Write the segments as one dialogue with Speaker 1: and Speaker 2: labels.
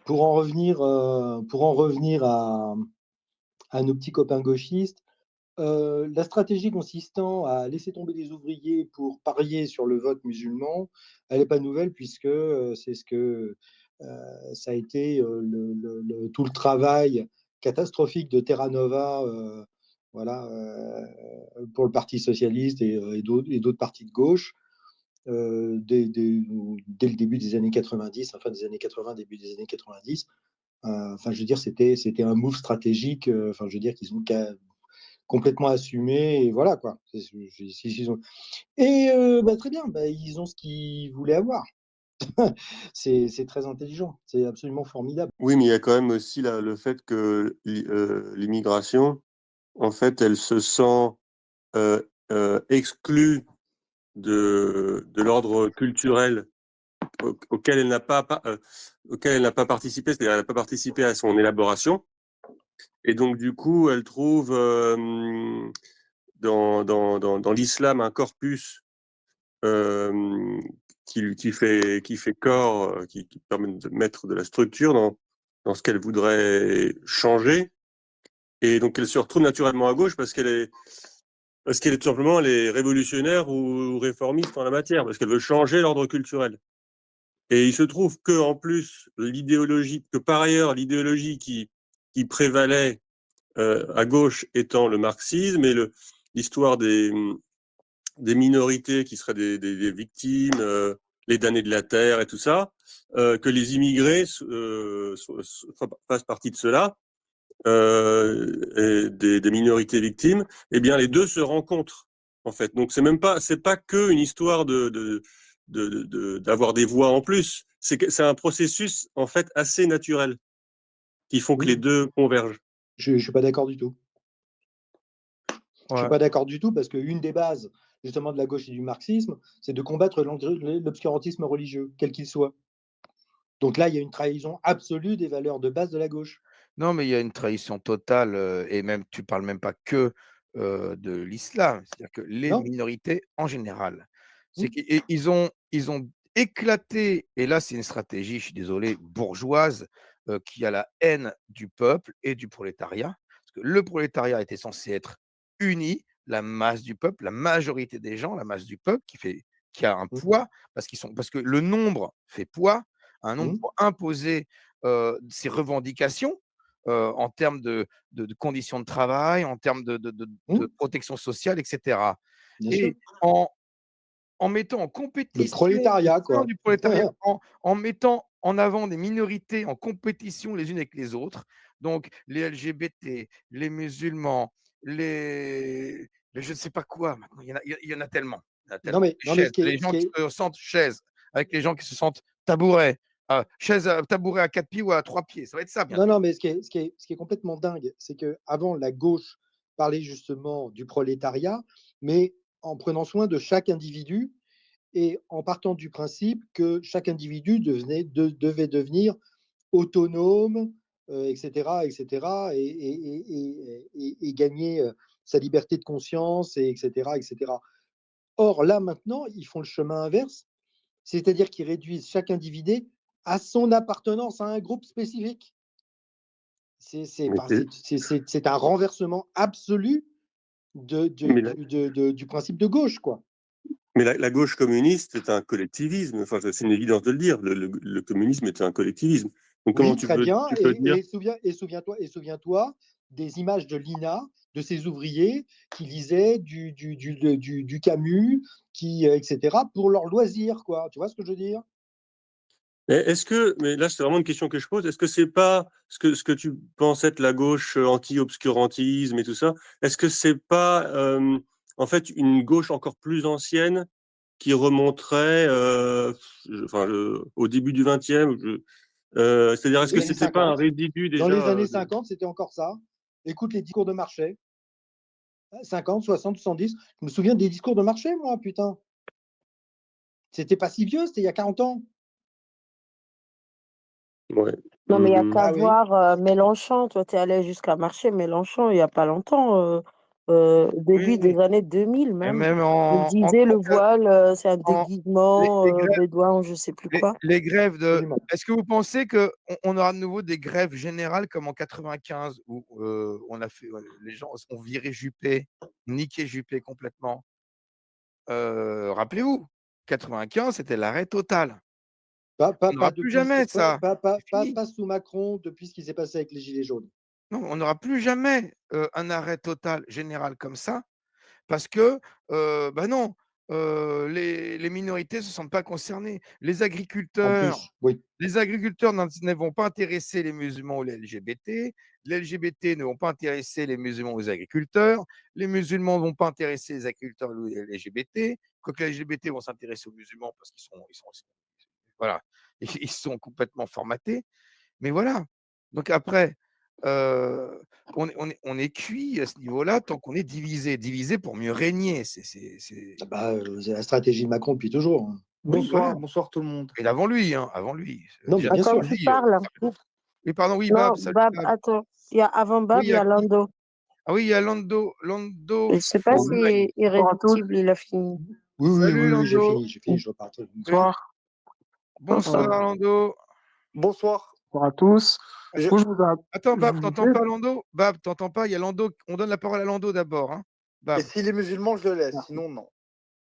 Speaker 1: pour en revenir à nos petits copains gauchistes, la stratégie consistant à laisser tomber les ouvriers pour parier sur le vote musulman, elle n'est pas nouvelle puisque, c'est ce que, ça a été, tout le travail catastrophique de Terra Nova, voilà, pour le Parti socialiste et d'autres partis de gauche, dès le début des années 90, fin des années 80, début des années 90. Enfin, je veux dire, c'était un move stratégique, enfin, je veux dire qu'ils ont complètement assumé et voilà quoi. Et bah, très bien, bah, ils ont ce qu'ils voulaient avoir. C'est très intelligent, c'est absolument formidable.
Speaker 2: Oui, mais il y a quand même aussi le fait que l'immigration, en fait, elle se sent exclue de l'ordre culturel auquel auquel elle n'a pas participé, c'est-à-dire elle n'a pas participé à son élaboration. Et donc, du coup, elle trouve dans l'islam un corpus euh, qui fait corps, qui permet de mettre de la structure dans ce qu'elle voudrait changer. Et donc, elle se retrouve naturellement à gauche parce qu'elle est tout simplement elle est révolutionnaire ou réformiste en la matière, parce qu'elle veut changer l'ordre culturel. Et il se trouve que, en plus, par ailleurs, l'idéologie qui prévalait à gauche étant le marxisme et l'histoire des minorités qui seraient des victimes, les damnés de la terre et tout ça, que les immigrés fassent partie de cela, et des minorités victimes, eh bien les deux se rencontrent en fait. Donc c'est pas que une histoire d'avoir des voix en plus. C'est un processus en fait assez naturel qui font que les
Speaker 1: Oui,
Speaker 2: deux convergent.
Speaker 1: je suis pas d'accord du tout. Je suis
Speaker 3: Ouais.
Speaker 1: pas d'accord du tout parce qu'une des bases justement de la gauche et du marxisme, c'est de combattre l'obscurantisme religieux, quel qu'il soit. Donc là, il y a une trahison absolue des valeurs de base de la gauche.
Speaker 3: Non, mais il y a une trahison totale, et même tu parles même pas que, de l'islam. C'est-à-dire que les
Speaker 1: Non?
Speaker 3: minorités en général, c'est
Speaker 1: Mmh.
Speaker 3: qu'ils ont éclaté et là, c'est une stratégie, je suis désolé, bourgeoise, qui a la haine du peuple et du prolétariat. Parce que le prolétariat était censé être uni, la masse du peuple, la majorité des gens, la masse du peuple qui a un
Speaker 1: Mmh.
Speaker 3: poids parce que le nombre fait poids, un nombre
Speaker 1: Mmh.
Speaker 3: pour imposer, ses revendications, en termes de conditions de travail, en termes de
Speaker 1: Mmh.
Speaker 3: protection sociale et cetera
Speaker 1: Bien sûr.
Speaker 3: et en mettant en
Speaker 1: Le
Speaker 3: compétition au
Speaker 1: prolétariat,
Speaker 3: sein
Speaker 1: quoi.
Speaker 3: du prolétariat, en mettant en avant des minorités en compétition les unes avec les autres, donc les LGBT, les musulmans, les je ne sais pas quoi maintenant, il y en a tellement, il y en a tellement. Les
Speaker 1: Non, mais
Speaker 3: chaises, les
Speaker 1: ce
Speaker 3: gens
Speaker 1: qui
Speaker 3: qui
Speaker 1: est
Speaker 3: se sentent chaises, avec les gens qui se sentent tabourets, chaise à tabouret à 4 pieds ou à 3 pieds, ça va être ça
Speaker 1: non,
Speaker 3: bientôt.
Speaker 1: non, mais ce qui est complètement dingue, c'est qu'avant, la gauche parlait justement du prolétariat, mais en prenant soin de chaque individu et en partant du principe que chaque individu devait devenir autonome, et cetera et gagner, sa liberté de conscience et cetera et cetera. Or là, maintenant, ils font le chemin inverse, c'est-à-dire qu'ils réduisent chaque individu à son appartenance à un groupe spécifique.
Speaker 2: Mais, c'est-
Speaker 1: C'est un renversement absolu
Speaker 2: mais la,
Speaker 1: du principe de gauche, quoi.
Speaker 2: mais la gauche communiste est un collectivisme. Enfin, c'est une évidence de le dire. Le communisme est un collectivisme. Donc comment
Speaker 1: Oui, très bien.
Speaker 2: tu peux dire
Speaker 1: Et souviens-toi des images de l'INA, de ces ouvriers qui lisaient du Camus, etc., pour leur loisir, quoi. Tu vois ce que je veux dire?
Speaker 2: mais là, c'est vraiment une question que je pose. Est-ce que c'est pas ce que tu penses être la gauche anti-obscurantisme et tout ça? Est-ce que c'est pas en fait une gauche encore plus ancienne qui remonterait au début du 20e? C'est-à-dire, est-ce
Speaker 1: Les
Speaker 2: que
Speaker 1: années
Speaker 2: c'était pas un
Speaker 1: 50.
Speaker 2: résidu
Speaker 1: Dans
Speaker 2: déjà
Speaker 1: les années 50, c'était encore ça. Écoute les discours de marché. 50, 60, 70. Je me souviens des discours de marché, moi, putain. C'était pas si vieux, c'était il y a 40 ans.
Speaker 2: ouais.
Speaker 4: Non, mais il y a qu'à
Speaker 1: Ah oui.
Speaker 4: voir Mélenchon. Toi, tu es allé jusqu'à marcher Mélenchon il y a pas longtemps. début des
Speaker 3: Oui,
Speaker 4: années 2000
Speaker 3: et
Speaker 4: même.
Speaker 3: même
Speaker 4: Il disait le voile, c'est un
Speaker 3: les
Speaker 4: déguisement,
Speaker 3: grèves,
Speaker 4: bédouin, je sais plus quoi.
Speaker 3: les grèves de.
Speaker 1: Absolument.
Speaker 3: Est-ce que vous pensez qu'on aura de nouveau des grèves générales comme en 95 où on a fait, les gens ont viré Juppé, niqué Juppé complètement. Rappelez-vous, 95, c'était l'arrêt total.
Speaker 1: Pas,
Speaker 3: On
Speaker 1: pas,
Speaker 3: n'aura
Speaker 1: pas
Speaker 3: plus
Speaker 1: depuis,
Speaker 3: jamais
Speaker 1: pas,
Speaker 3: ça.
Speaker 1: pas, pas,
Speaker 3: C'est
Speaker 1: pas,
Speaker 3: fini.
Speaker 1: pas sous Macron, depuis ce qui s'est passé avec les Gilets jaunes.
Speaker 3: Non, on n'aura plus jamais un arrêt total général comme ça parce que, bah non, les minorités ne se sentent pas concernées.
Speaker 1: En plus, oui.
Speaker 3: Les agriculteurs ne vont pas intéresser les musulmans ou les LGBT ne vont pas intéresser les musulmans ou les musulmans ne vont pas intéresser les agriculteurs ou les LGBT, quoique les LGBT vont s'intéresser aux musulmans parce qu'ils sont voilà, ils sont complètement formatés. Mais voilà. Donc après, on est cuit à ce niveau-là tant qu'on est divisé. Divisé pour mieux régner.
Speaker 1: Ah bah, c'est la stratégie de Macron depuis toujours, hein.
Speaker 3: Oui, voilà.
Speaker 5: Bonsoir tout le monde.
Speaker 3: Et avant lui, hein, avant lui.
Speaker 1: Non, mais
Speaker 3: Déjà
Speaker 1: bien
Speaker 4: Attends,
Speaker 1: sûr.
Speaker 4: qui
Speaker 3: Sarkozy,
Speaker 4: parle?
Speaker 3: oui, pardon, oui,
Speaker 4: Non,
Speaker 3: Bab, salut
Speaker 4: Bab,
Speaker 3: Bab.
Speaker 4: attends. Avant Bab,
Speaker 3: Oui, il
Speaker 4: il
Speaker 3: y
Speaker 4: y
Speaker 3: a
Speaker 4: a
Speaker 3: qui?
Speaker 4: Lando.
Speaker 3: Ah oui, il y a Lando
Speaker 4: Je sais pas
Speaker 3: Faux.
Speaker 4: si
Speaker 5: Bonsoir à tous.
Speaker 4: Irréductible, il a fini.
Speaker 3: Salut
Speaker 1: Oui, j'ai
Speaker 3: Lando.
Speaker 1: fini, je repars.
Speaker 3: Oui.
Speaker 5: Bonsoir.
Speaker 3: Bonsoir Lando.
Speaker 5: Bonsoir.
Speaker 6: Bonsoir à tous.
Speaker 3: Je-
Speaker 6: Moi, je vous ai-
Speaker 3: Attends,
Speaker 6: je
Speaker 3: Bab,
Speaker 6: vous
Speaker 3: t'entends
Speaker 6: dis-
Speaker 3: pas Lando? Bab, t'entends pas? Il y a Lando. On donne la parole à Lando d'abord. Hein.
Speaker 5: Et
Speaker 3: Bab.
Speaker 5: s'il est musulman, je le laisse, sinon non.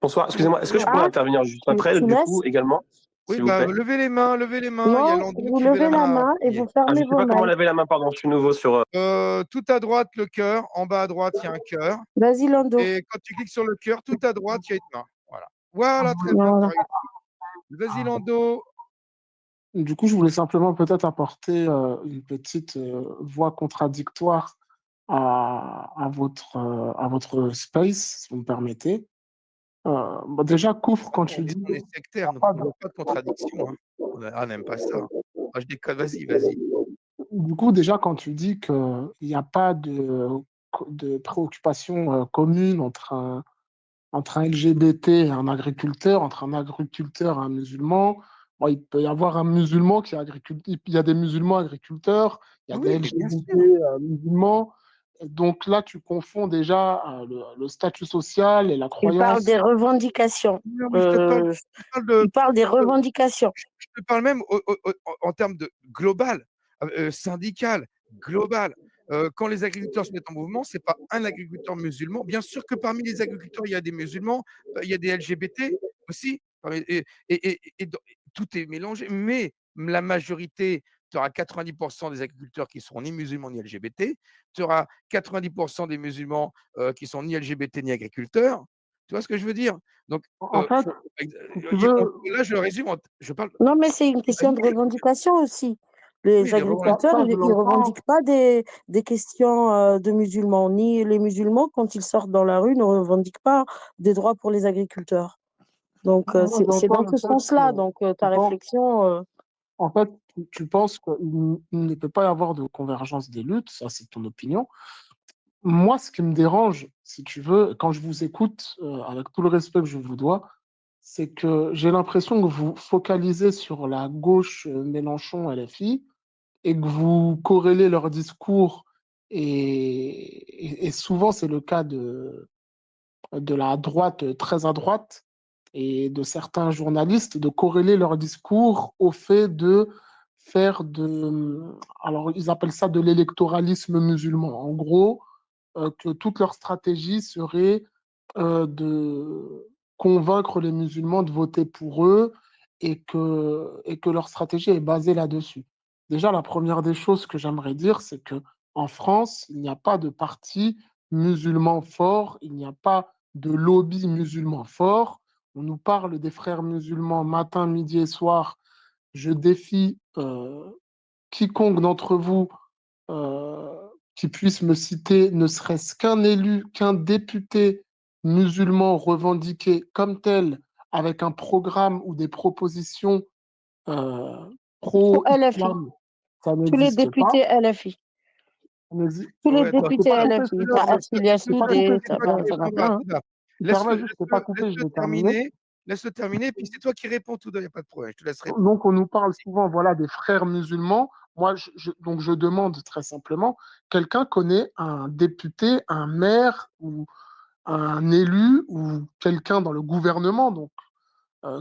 Speaker 7: Bonsoir, excusez-moi, est-ce que je
Speaker 3: Non.
Speaker 7: pourrais
Speaker 4: Ah,
Speaker 7: intervenir juste après,
Speaker 4: tu
Speaker 7: du
Speaker 4: laisses?
Speaker 7: coup, également,
Speaker 3: Oui,
Speaker 7: s'il vous
Speaker 3: bah,
Speaker 7: plaît?
Speaker 3: levez les mains. Il y a
Speaker 4: Non,
Speaker 3: Lando
Speaker 4: vous
Speaker 3: qui levait
Speaker 4: levez la main et
Speaker 3: premier.
Speaker 4: vous
Speaker 7: Ah, je
Speaker 4: fermez
Speaker 7: sais
Speaker 4: vos
Speaker 7: pas comment
Speaker 4: mains.
Speaker 7: laver la main, pardon, je suis nouveau sur...
Speaker 3: Tout à droite, le cœur. En bas à droite, il y a un cœur.
Speaker 4: Vas-y, Lando.
Speaker 3: Et quand tu cliques sur le cœur, tout à droite, il y a une main. Voilà, très bien.
Speaker 4: Voilà.
Speaker 3: Vas-y, Lando.
Speaker 6: Du coup, je voulais simplement peut-être apporter une petite voix contradictoire à votre space, si vous me permettez. Déjà, Koufre, quand tu dis...
Speaker 3: On est sectaire,
Speaker 6: qu'il
Speaker 3: nous
Speaker 6: n'y a
Speaker 3: ne
Speaker 6: pas
Speaker 3: voit pas de contradiction. Hein. On n'aime pas ça. Ah, je déconne, vas-y.
Speaker 6: Du coup, déjà, quand tu dis qu'il n'y a pas de préoccupation commune entre un LGBT et un agriculteur, entre un agriculteur et un musulman. Bon, il peut y avoir un musulman qui est agriculteur, il y a des musulmans agriculteurs, il y a des
Speaker 3: Oui, mais bien
Speaker 6: LGBT
Speaker 3: sûr.
Speaker 6: musulmans. Et donc là, tu confonds déjà le statut social et la
Speaker 4: Il parle
Speaker 6: croyance.
Speaker 4: des revendications.
Speaker 3: Non, mais je te parle de.
Speaker 4: Il parle des revendications.
Speaker 3: Je te parle même en termes de global, syndical, global. Quand les agriculteurs se mettent en mouvement, ce n'est pas un agriculteur musulman. Bien sûr que parmi les agriculteurs, il y a des musulmans, il y a des LGBT aussi. Tout est mélangé. Mais la majorité, tu auras 90% des agriculteurs qui seront ni musulmans ni LGBT. Tu auras 90% des musulmans qui sont ni LGBT ni agriculteurs. Tu vois ce que je veux dire? Donc,
Speaker 6: En fait, si tu veux,
Speaker 3: là, je résume. Je parle.
Speaker 4: Non, mais c'est une question de revendication aussi.
Speaker 3: Oui,
Speaker 4: Les
Speaker 3: les
Speaker 4: agriculteurs,
Speaker 6: ça,
Speaker 4: ils
Speaker 6: je
Speaker 4: ne revendiquent
Speaker 6: l'entends.
Speaker 4: pas des questions de musulmans. Ni les musulmans, quand ils sortent dans la rue, ne revendiquent pas des droits pour les agriculteurs. Donc,
Speaker 6: Moi,
Speaker 4: c'est dans
Speaker 6: j'entends
Speaker 4: ce
Speaker 6: le fait que
Speaker 4: sens-là. Donc,
Speaker 6: tu
Speaker 4: ta
Speaker 6: penses,
Speaker 4: réflexion,
Speaker 6: en fait, tu penses qu'il ne peut pas y avoir de convergence des luttes, ça c'est ton opinion. Moi, ce qui me dérange, si tu veux, quand je vous écoute, avec tout le respect que je vous dois, c'est que j'ai l'impression que vous focalisez sur la gauche Mélenchon LFI et que vous corrélez leur discours, et souvent c'est le cas de la droite très à droite et de certains journalistes, de corréler leur discours au fait de faire alors ils appellent ça de l'électoralisme musulman. En gros, que toute leur stratégie serait de convaincre les musulmans de voter pour eux et que leur stratégie est basée là-dessus. Déjà, la première des choses que j'aimerais dire, c'est que en France, il n'y a pas de parti musulman fort, il n'y a pas de lobby musulman fort. On nous parle des frères musulmans matin, midi et soir. Je défie quiconque d'entre vous euh, qui puisse me citer ne serait-ce qu'un élu, qu'un député musulman revendiqué comme tel, avec un programme ou des propositions euh,
Speaker 4: pour LFI.
Speaker 6: pro-islam. Ça
Speaker 4: Tous les
Speaker 6: n'existe pas.
Speaker 4: députés LFI. Tous les
Speaker 3: Ouais, attends,
Speaker 4: députés
Speaker 6: pas couper,
Speaker 4: LFI.
Speaker 6: je vais
Speaker 4: T'as
Speaker 6: terminer.
Speaker 4: Assilia
Speaker 6: Je ne pas couper,
Speaker 4: Soudé,
Speaker 6: je vais
Speaker 4: t'en
Speaker 6: terminer.
Speaker 4: as plein. Hein.
Speaker 6: Tu permets juste, je ne pas couper, je vais terminer.
Speaker 3: Laisse-le terminer, puis c'est toi qui réponds tout, il n'y a pas de problème. Je te laisse répondre.
Speaker 6: Donc, on nous parle souvent voilà, des frères musulmans. Moi, donc je demande très simplement, quelqu'un connaît un député, un maire ou un élu ou quelqu'un dans le gouvernement, donc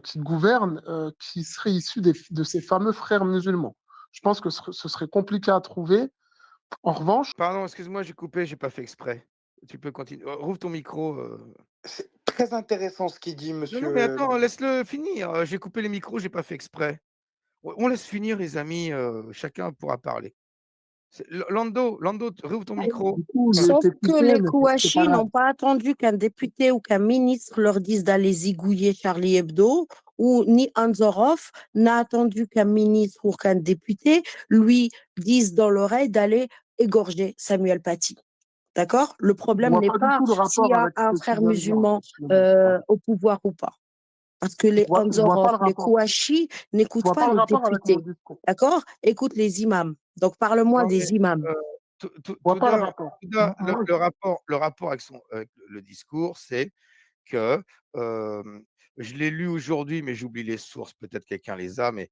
Speaker 6: qui gouverne, qui serait issu de ces fameux frères musulmans. Je pense que ce serait compliqué à trouver. En revanche,
Speaker 3: Pardon, excuse-moi, j'ai coupé, j'ai pas fait exprès. Tu peux continuer. Rouvre ton micro.
Speaker 5: C'est très intéressant ce qu'il dit,
Speaker 3: Non, non, mais
Speaker 5: monsieur.
Speaker 3: attends, laisse-le finir. J'ai coupé les micros, j'ai pas fait exprès. On laisse finir, les amis. Chacun pourra parler. Lando, rouvre ton micro.
Speaker 6: du coup, il a
Speaker 4: Sauf
Speaker 6: été
Speaker 4: que
Speaker 6: coupé,
Speaker 4: les
Speaker 6: mais c'est pas
Speaker 4: Kouachi
Speaker 6: grave.
Speaker 4: n'ont pas attendu qu'un député ou qu'un ministre leur dise d'aller zigouiller Charlie Hebdo, ou ni Anzorov n'a attendu qu'un ministre ou qu'un député lui dise dans l'oreille d'aller égorger Samuel Paty. D'accord? Le
Speaker 6: Je
Speaker 4: problème
Speaker 6: vois
Speaker 4: n'est
Speaker 6: pas du
Speaker 4: pas
Speaker 6: tout le
Speaker 4: s'il y
Speaker 6: rapport
Speaker 4: a
Speaker 6: avec
Speaker 4: un
Speaker 6: ce que tu
Speaker 4: frère
Speaker 6: viens de dire.
Speaker 4: musulman
Speaker 6: Excuse-moi.
Speaker 4: au pouvoir ou pas. Parce que les
Speaker 6: Je vois pas
Speaker 4: Anzorov,
Speaker 6: le
Speaker 4: les
Speaker 6: rapport.
Speaker 4: Kouachi
Speaker 6: Je
Speaker 4: n'écoutent
Speaker 6: vois
Speaker 4: pas
Speaker 6: pas le
Speaker 4: les
Speaker 6: rapport avec mon
Speaker 4: députés.
Speaker 6: discours.
Speaker 4: D'accord? Écoute les imams. Donc parle-moi
Speaker 3: Non, mais
Speaker 4: des imams.
Speaker 6: Je vois pas le rapport.
Speaker 3: Touda,
Speaker 6: Moi,
Speaker 3: le rapport avec le discours, c'est que je l'ai lu aujourd'hui, mais j'oublie les sources. Peut-être quelqu'un les a, mais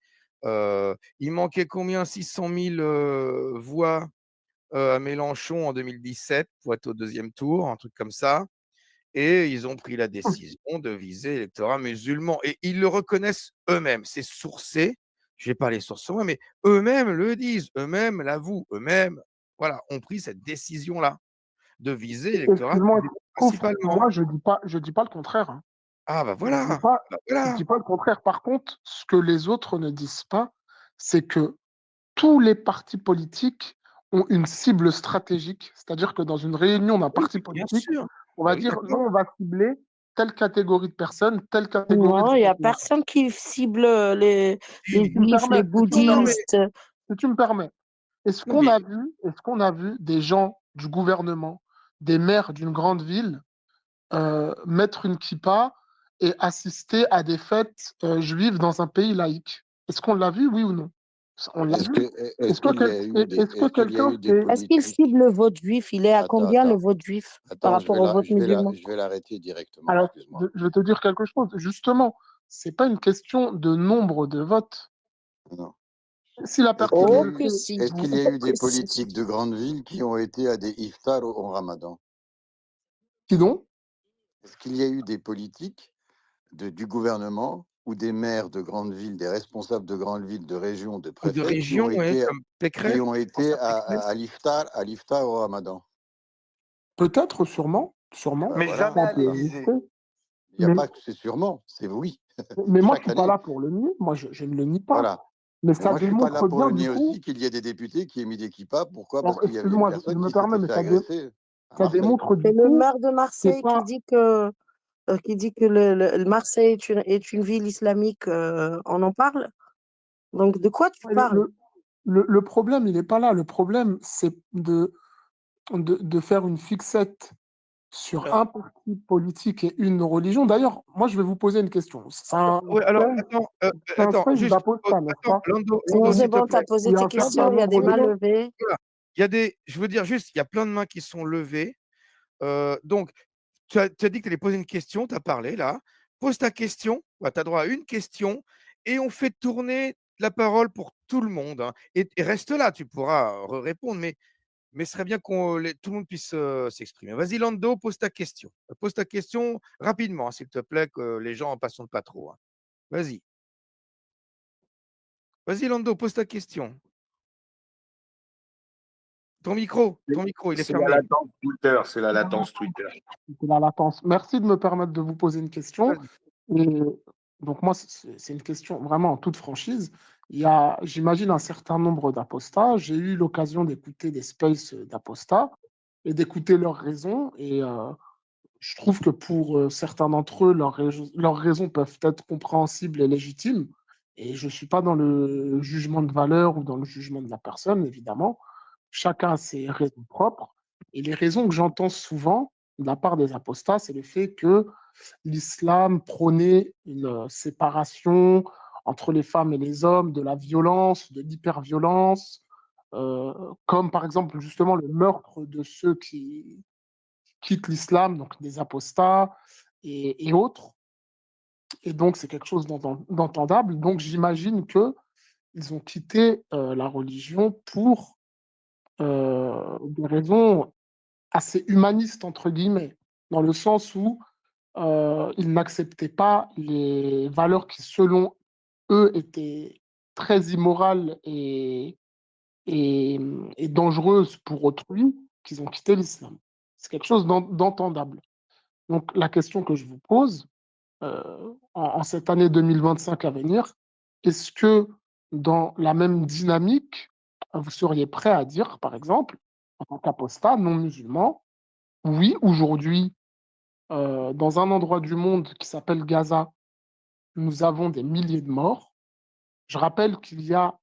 Speaker 3: il manquait combien? 600 000 voix à Mélenchon en 2017 pour être au deuxième tour, un truc comme ça. Et ils ont pris la décision de viser l'électorat musulman. Et ils le reconnaissent eux-mêmes. C'est sourcé. Je n'ai pas les sources sur moi, mais eux-mêmes le disent, eux-mêmes l'avouent, eux-mêmes, voilà, ont pris cette décision-là de viser l'électorat
Speaker 6: excuse-moi,
Speaker 3: principalement.
Speaker 6: moi, je dis pas le contraire, hein.
Speaker 3: Ah bah
Speaker 6: Je dis
Speaker 3: voilà,
Speaker 6: pas,
Speaker 3: bah
Speaker 6: je
Speaker 3: voilà.
Speaker 6: dis pas le contraire. Par contre, ce que les autres ne disent pas, c'est que tous les partis politiques ont une cible stratégique. C'est-à-dire que dans une réunion d'un
Speaker 3: Oui,
Speaker 6: parti
Speaker 3: bien
Speaker 6: politique,
Speaker 3: sûr.
Speaker 6: on
Speaker 3: Bah
Speaker 6: va
Speaker 3: oui,
Speaker 6: dire, nous,
Speaker 3: d'accord.
Speaker 6: on va cibler telle catégorie de personnes, telle catégorie de
Speaker 4: Non, il n'y a
Speaker 6: population.
Speaker 4: personne qui cible les
Speaker 6: Si tu me
Speaker 4: juifs,
Speaker 6: permets,
Speaker 4: les
Speaker 6: si tu me
Speaker 3: Non,
Speaker 6: permets,
Speaker 3: mais,
Speaker 4: bouddhistes.
Speaker 6: si tu me permets,
Speaker 3: non, mais
Speaker 6: est-ce qu'on a vu des gens du gouvernement, des maires d'une grande ville, mettre une kippa et assister à des fêtes juives dans un pays laïque? Est-ce qu'on l'a vu, oui ou non? On l'a vu.
Speaker 8: Est-ce qu'il y a eu
Speaker 6: Est-ce que
Speaker 8: est-ce qu'il y a
Speaker 6: quelqu'un
Speaker 8: eu des
Speaker 6: sait?
Speaker 4: Est-ce qu'il
Speaker 8: politiques?
Speaker 4: cible le vote juif? Il est à
Speaker 8: Attends,
Speaker 4: combien le
Speaker 8: attends,
Speaker 4: vote juif par
Speaker 8: attends,
Speaker 4: rapport au vote musulman?
Speaker 8: je vais l'arrêter directement,
Speaker 6: Alors,
Speaker 8: excuse-moi.
Speaker 6: je vais te dire quelque chose. Justement, c'est pas une question de nombre de votes.
Speaker 8: Non.
Speaker 6: Si la
Speaker 8: Est-ce qu'il y
Speaker 6: personne
Speaker 8: a
Speaker 4: Oh
Speaker 8: eu,
Speaker 4: que
Speaker 6: le sait,
Speaker 4: si,
Speaker 8: est-ce qu'il y a
Speaker 4: oh
Speaker 8: eu
Speaker 4: que
Speaker 8: des
Speaker 4: si.
Speaker 8: politiques de grandes villes qui ont été à des iftars au Ramadan?
Speaker 6: sinon,
Speaker 8: Est-ce qu'il y a eu des politiques du gouvernement ou des maires de grandes villes, des responsables de grandes villes, de régions, de
Speaker 3: ou de
Speaker 8: préfets
Speaker 3: région, ouais, comme
Speaker 8: qui
Speaker 3: Pécresse,
Speaker 8: ont été
Speaker 3: François Pécresse.
Speaker 8: à l'iftar au Ramadan?
Speaker 6: peut-être, sûrement,
Speaker 8: Eh
Speaker 6: sûrement,
Speaker 8: ben
Speaker 5: Mais
Speaker 8: voilà,
Speaker 5: jamais
Speaker 6: ça
Speaker 5: à
Speaker 6: peut
Speaker 5: l'Élysée.
Speaker 6: exister.
Speaker 8: il n'y a
Speaker 6: Mais,
Speaker 8: pas que c'est sûrement, c'est oui,
Speaker 6: mais moi, je
Speaker 8: chaque
Speaker 6: suis pas
Speaker 8: année.
Speaker 6: là pour le nier. Moi, je ne le nie pas.
Speaker 8: Voilà.
Speaker 6: Mais
Speaker 8: Mais
Speaker 6: ça
Speaker 8: moi, je suis pas là
Speaker 6: démontre
Speaker 8: pour
Speaker 6: bien,
Speaker 8: le
Speaker 6: du
Speaker 8: nier
Speaker 6: coup.
Speaker 8: aussi qu'il y ait des députés qui aient mis des kippas. Pourquoi? Parce
Speaker 6: Alors,
Speaker 8: qu'il y avait une
Speaker 6: excuse-moi, je
Speaker 8: personne
Speaker 6: me
Speaker 8: qui
Speaker 6: permets,
Speaker 8: s'était
Speaker 6: mais
Speaker 8: fait agresser à
Speaker 6: ça
Speaker 8: Marseille.
Speaker 6: démontre,
Speaker 4: C'est
Speaker 6: du
Speaker 4: le
Speaker 6: coup,
Speaker 4: maire de
Speaker 6: c'est
Speaker 4: Marseille
Speaker 6: pas.
Speaker 4: qui dit que le Marseille est une ville islamique. On en parle? Donc de quoi tu
Speaker 6: Le,
Speaker 4: parles?
Speaker 6: le, le problème, il n'est pas là. Le problème, c'est de faire une fixette sur
Speaker 3: Alors,
Speaker 6: un parti politique et une religion. D'ailleurs, moi, je vais vous poser une question.
Speaker 3: ouais, alors attends,
Speaker 6: C'est un space
Speaker 3: juste,
Speaker 6: d'apostat, n'est-ce
Speaker 3: attends,
Speaker 6: pas?
Speaker 4: C'est bon,
Speaker 3: Lando,
Speaker 4: c'est
Speaker 3: s'il te
Speaker 4: bon, tu as
Speaker 3: plaît.
Speaker 6: Il
Speaker 4: posé
Speaker 6: y a
Speaker 4: tes
Speaker 6: un certain
Speaker 4: questions, il y a des
Speaker 6: nombre de
Speaker 4: mains
Speaker 6: gens.
Speaker 4: levées.
Speaker 3: Voilà. Je veux dire juste, il y a plein de mains qui sont levées. Donc, tu as dit que tu allais poser une question, tu as parlé là. Pose ta question, tu as droit à une question et on fait tourner la parole pour tout le monde, hein. Et reste là, tu pourras répondre, mais ce serait bien que tout le monde puisse s'exprimer. Vas-y, Lando, pose ta question. Pose ta question rapidement, hein, s'il te plaît, que les gens en passent pas trop, hein. Vas-y. Vas-y, Lando, pose ta question. Ton micro, il est
Speaker 9: C'est la
Speaker 3: fermé.
Speaker 9: latence Twitter, c'est la latence Twitter.
Speaker 6: C'est la latence. Merci de me permettre de vous poser une question.
Speaker 3: Vas-y.
Speaker 6: Et donc, moi, c'est une question vraiment en toute franchise. J'imagine, un certain nombre d'apostats. J'ai eu l'occasion d'écouter des spaces d'apostats et d'écouter leurs raisons. Et je trouve que pour certains d'entre eux, leurs raisons peuvent être compréhensibles et légitimes. Et je ne suis pas dans le jugement de valeur ou dans le jugement de la personne, évidemment. Chacun a ses raisons propres. Et les raisons que j'entends souvent de la part des apostats, c'est le fait que l'islam prônait une séparation entre les femmes et les hommes, de la violence, de l'hyperviolence, comme par exemple justement le meurtre de ceux qui quittent l'islam, donc des apostats et autres. Et donc c'est quelque chose d'entendable. Donc j'imagine que ils ont quitté la religion pour des raisons assez humanistes, entre guillemets, dans le sens où ils n'acceptaient pas les valeurs qui, selon eux, étaient très immorales et dangereuses pour autrui, qu'ils ont quitté l'islam. C'est quelque chose d'entendable. Donc la question que je vous pose, en cette année 2025 à venir, est-ce que dans la même dynamique, vous seriez prêt à dire, par exemple, en tant qu'apostat non musulman, oui, aujourd'hui, dans un endroit du monde qui s'appelle Gaza, nous avons des milliers de morts. Je rappelle qu'il y a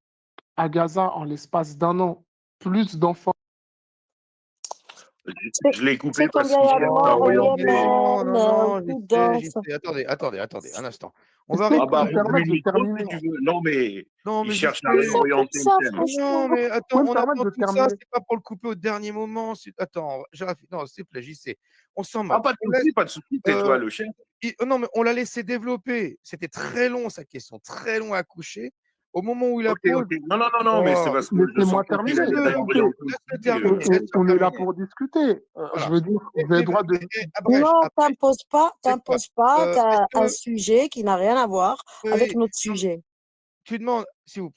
Speaker 6: à Gaza, en l'espace d'un an, plus d'enfants.
Speaker 9: Je l'ai
Speaker 4: Tu
Speaker 9: coupé
Speaker 4: sais
Speaker 9: parce
Speaker 4: combien il
Speaker 9: qu'il
Speaker 4: y a de
Speaker 9: cherche à
Speaker 4: morts au
Speaker 3: Non,
Speaker 9: orienter.
Speaker 4: Yémen,
Speaker 3: non,
Speaker 4: au
Speaker 3: j'y
Speaker 4: Soudan?
Speaker 3: sais. Attendez, un instant. On
Speaker 6: Est-ce
Speaker 3: va
Speaker 6: que
Speaker 9: Ah
Speaker 6: je
Speaker 3: arrêter
Speaker 6: peux
Speaker 9: bah,
Speaker 6: me
Speaker 3: de...
Speaker 9: rouvre
Speaker 6: permettre
Speaker 9: le
Speaker 6: de
Speaker 9: micro si
Speaker 6: terminer?
Speaker 9: tu veux. Non, mais
Speaker 3: Non,
Speaker 9: il
Speaker 3: mais je
Speaker 9: cherche à
Speaker 4: C'est
Speaker 3: sais.
Speaker 4: comme
Speaker 9: réorienter le
Speaker 4: ça,
Speaker 9: thème.
Speaker 3: Non,
Speaker 4: franchement.
Speaker 3: mais
Speaker 6: Vous
Speaker 3: attends,
Speaker 6: pouvez me
Speaker 3: on
Speaker 6: permettre
Speaker 3: attend
Speaker 6: de
Speaker 3: tout ça,
Speaker 6: terminer?
Speaker 3: c'est pas pour le couper au dernier moment. Attends, non, s'il te plaît, j'y sais. On s'en
Speaker 9: Ah,
Speaker 3: moque.
Speaker 9: pas de souci, tais-toi,
Speaker 3: Euh,
Speaker 9: le chef.
Speaker 3: non, mais on l'a laissé développer. C'était très long, sa question, très long à coucher. Au moment où il la
Speaker 9: Ok,
Speaker 3: pose,
Speaker 9: ok. Non, non, non, non, mais c'est
Speaker 3: oh,
Speaker 9: parce que je
Speaker 6: Laissez-moi
Speaker 9: sentais qu'il
Speaker 6: terminer.
Speaker 9: allait
Speaker 6: Écoutez,
Speaker 9: réorienter
Speaker 3: laisse-le
Speaker 9: aussi.
Speaker 3: terminer, laisse-le
Speaker 6: on est là
Speaker 3: terminer.
Speaker 6: pour discuter. Je
Speaker 3: Voilà.
Speaker 6: veux dire, vous avez le droit de...
Speaker 3: Abrège,
Speaker 4: Non,
Speaker 3: abrège. C'est quoi?
Speaker 4: t'imposes pas,
Speaker 3: Est-ce
Speaker 4: t'as un
Speaker 3: que,
Speaker 4: sujet qui n'a rien à voir avec
Speaker 3: oui,
Speaker 4: notre
Speaker 3: non, mais
Speaker 4: sujet.
Speaker 3: tu demandes, s'il vous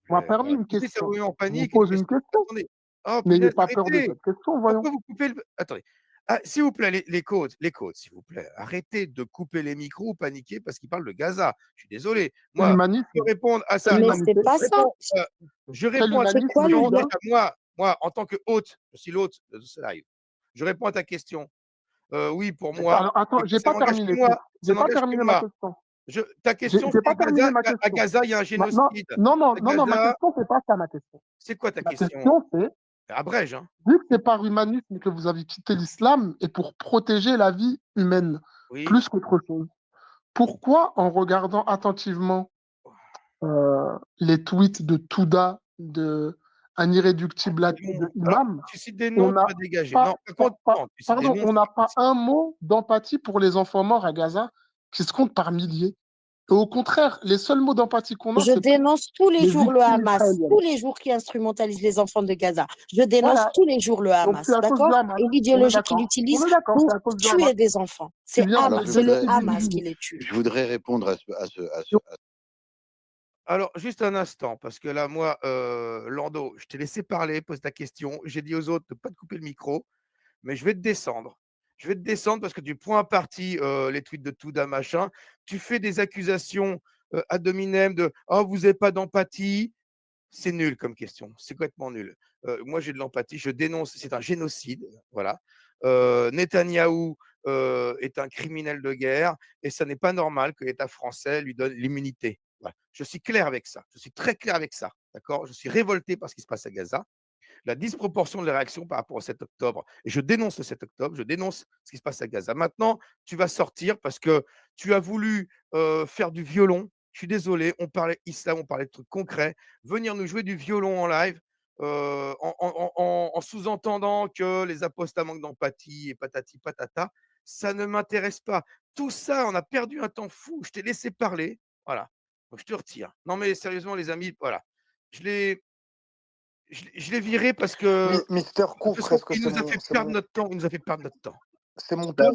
Speaker 6: On m'a
Speaker 3: plaît.
Speaker 6: permis une
Speaker 3: Tu sais, ça vous
Speaker 6: question.
Speaker 3: met en
Speaker 6: Je vous
Speaker 3: panique, une
Speaker 6: pose une
Speaker 3: question.
Speaker 6: question.
Speaker 3: Attendez. Oh,
Speaker 6: N'ayez
Speaker 3: punaise,
Speaker 6: pas peur de
Speaker 3: arrêtez.
Speaker 6: cette question, voyons.
Speaker 3: Pourquoi vous coupez le. Attendez. Ah, s'il vous plaît, les côtes, s'il vous plaît. Arrêtez de couper les micros ou paniquer parce qu'ils parlent de Gaza. Je suis désolé.
Speaker 6: C'est
Speaker 3: Moi, je
Speaker 6: l'humanisme.
Speaker 3: peux répondre à
Speaker 6: C'est
Speaker 3: ça.
Speaker 4: Mais
Speaker 3: Non, mais
Speaker 4: c'est
Speaker 6: l'humanité.
Speaker 4: pas
Speaker 3: je
Speaker 4: ça.
Speaker 3: réponds, je
Speaker 6: C'est
Speaker 3: réponds à ta
Speaker 4: C'est quoi
Speaker 6: l'humanisme
Speaker 4: le
Speaker 3: question.
Speaker 6: qui
Speaker 4: lien?
Speaker 6: vient.
Speaker 3: Moi, en tant que hôte, je suis l'hôte de ce live. Je réponds à ta question. Oui, pour moi,
Speaker 6: Alors, attends, j'ai
Speaker 3: ça
Speaker 6: pas
Speaker 3: n'engage que
Speaker 6: terminé.
Speaker 3: moi. Ça
Speaker 6: J'ai pas
Speaker 3: n'engage que
Speaker 6: terminé ma
Speaker 3: moi.
Speaker 6: question.
Speaker 3: Ta question,
Speaker 6: J'ai
Speaker 3: c'est
Speaker 6: pas terminé ma
Speaker 3: À
Speaker 6: question.
Speaker 3: Gaza, il y a un
Speaker 6: Non,
Speaker 3: génocide.
Speaker 6: non,
Speaker 3: À
Speaker 6: non, non, ma
Speaker 3: Gaza,
Speaker 6: question, c'est pas ça, ma question.
Speaker 3: c'est quoi ta
Speaker 6: Ma
Speaker 3: question?
Speaker 6: question, c'est,
Speaker 3: Abrège, hein?
Speaker 6: vu que c'est par humanisme que vous avez quitté l'islam et pour protéger la vie humaine,
Speaker 3: Oui.
Speaker 6: plus qu'autre chose, pourquoi, en regardant attentivement les tweets de Touda, de un irréductible
Speaker 3: C'est
Speaker 6: de
Speaker 3: bon. Alors,
Speaker 6: Imam,
Speaker 3: tu cites des
Speaker 6: on
Speaker 3: noms, tu
Speaker 6: n'a
Speaker 3: vas dégager.
Speaker 6: pas,
Speaker 3: Non, par contre, non, tu cites des
Speaker 6: pardon,
Speaker 3: noms,
Speaker 6: on
Speaker 3: c'est
Speaker 6: n'a
Speaker 3: pas
Speaker 6: pas
Speaker 3: possible.
Speaker 6: un mot d'empathie pour les enfants morts à Gaza qui se comptent par milliers. Et au contraire, les seuls mots d'empathie qu'on a,
Speaker 4: Je
Speaker 6: c'est pour
Speaker 4: dénonce tous les
Speaker 6: les
Speaker 4: jours le
Speaker 6: victimes
Speaker 4: Hamas, tous
Speaker 6: israéliennes.
Speaker 4: les jours qui instrumentalisent les enfants de Gaza. Je dénonce
Speaker 6: Voilà.
Speaker 4: tous les jours le
Speaker 6: Donc c'est
Speaker 4: Hamas,
Speaker 6: à cause du
Speaker 4: d'accord?
Speaker 6: Hamas.
Speaker 4: Et
Speaker 6: On est
Speaker 4: l'idéologie qu'il
Speaker 6: d'accord.
Speaker 4: utilise
Speaker 6: On est d'accord,
Speaker 4: pour
Speaker 6: c'est à cause du Hamas
Speaker 4: tuer des enfants.
Speaker 6: qui vient
Speaker 8: Alors,
Speaker 6: de
Speaker 8: je
Speaker 4: C'est le
Speaker 8: voudrais,
Speaker 4: Hamas
Speaker 6: déstabiliser.
Speaker 4: qui les tue.
Speaker 8: je voudrais répondre
Speaker 3: Alors, juste un instant, parce que là, moi, Lando, je t'ai laissé parler, pose ta question. J'ai dit aux autres de ne pas te couper le micro, mais je vais te descendre. Je vais te descendre parce que tu prends à partie les tweets de Touda, machin. Tu fais des accusations ad hominem de oh, vous n'avez pas d'empathie. C'est nul comme question. C'est complètement nul. Moi, j'ai de l'empathie. Je dénonce. C'est un génocide. Voilà. Netanyahou est un criminel de guerre et ça n'est pas normal que l'État français lui donne l'immunité. Voilà. Je suis clair avec ça. Je suis très clair avec ça. D'accord. Je suis révolté par ce qui se passe à Gaza, la disproportion de la réaction par rapport au 7 octobre. Et je dénonce le 7 octobre, je dénonce ce qui se passe à Gaza. Maintenant, tu vas sortir parce que tu as voulu faire du violon. Je suis désolé, on parlait islam, on parlait de trucs concrets. Venir nous jouer du violon en live en sous-entendant que les apostats manquent d'empathie et patati patata, ça ne m'intéresse pas. Tout ça, on a perdu un temps fou. Je t'ai laissé parler. Voilà. Donc, je te retire. Non, mais sérieusement, les amis, voilà. Je l'ai je l'ai viré parce que
Speaker 5: Mister Koufre, est-ce que
Speaker 3: il nous a fait perdre notre temps. Il nous a fait perdre notre temps.
Speaker 5: c'est mon tour?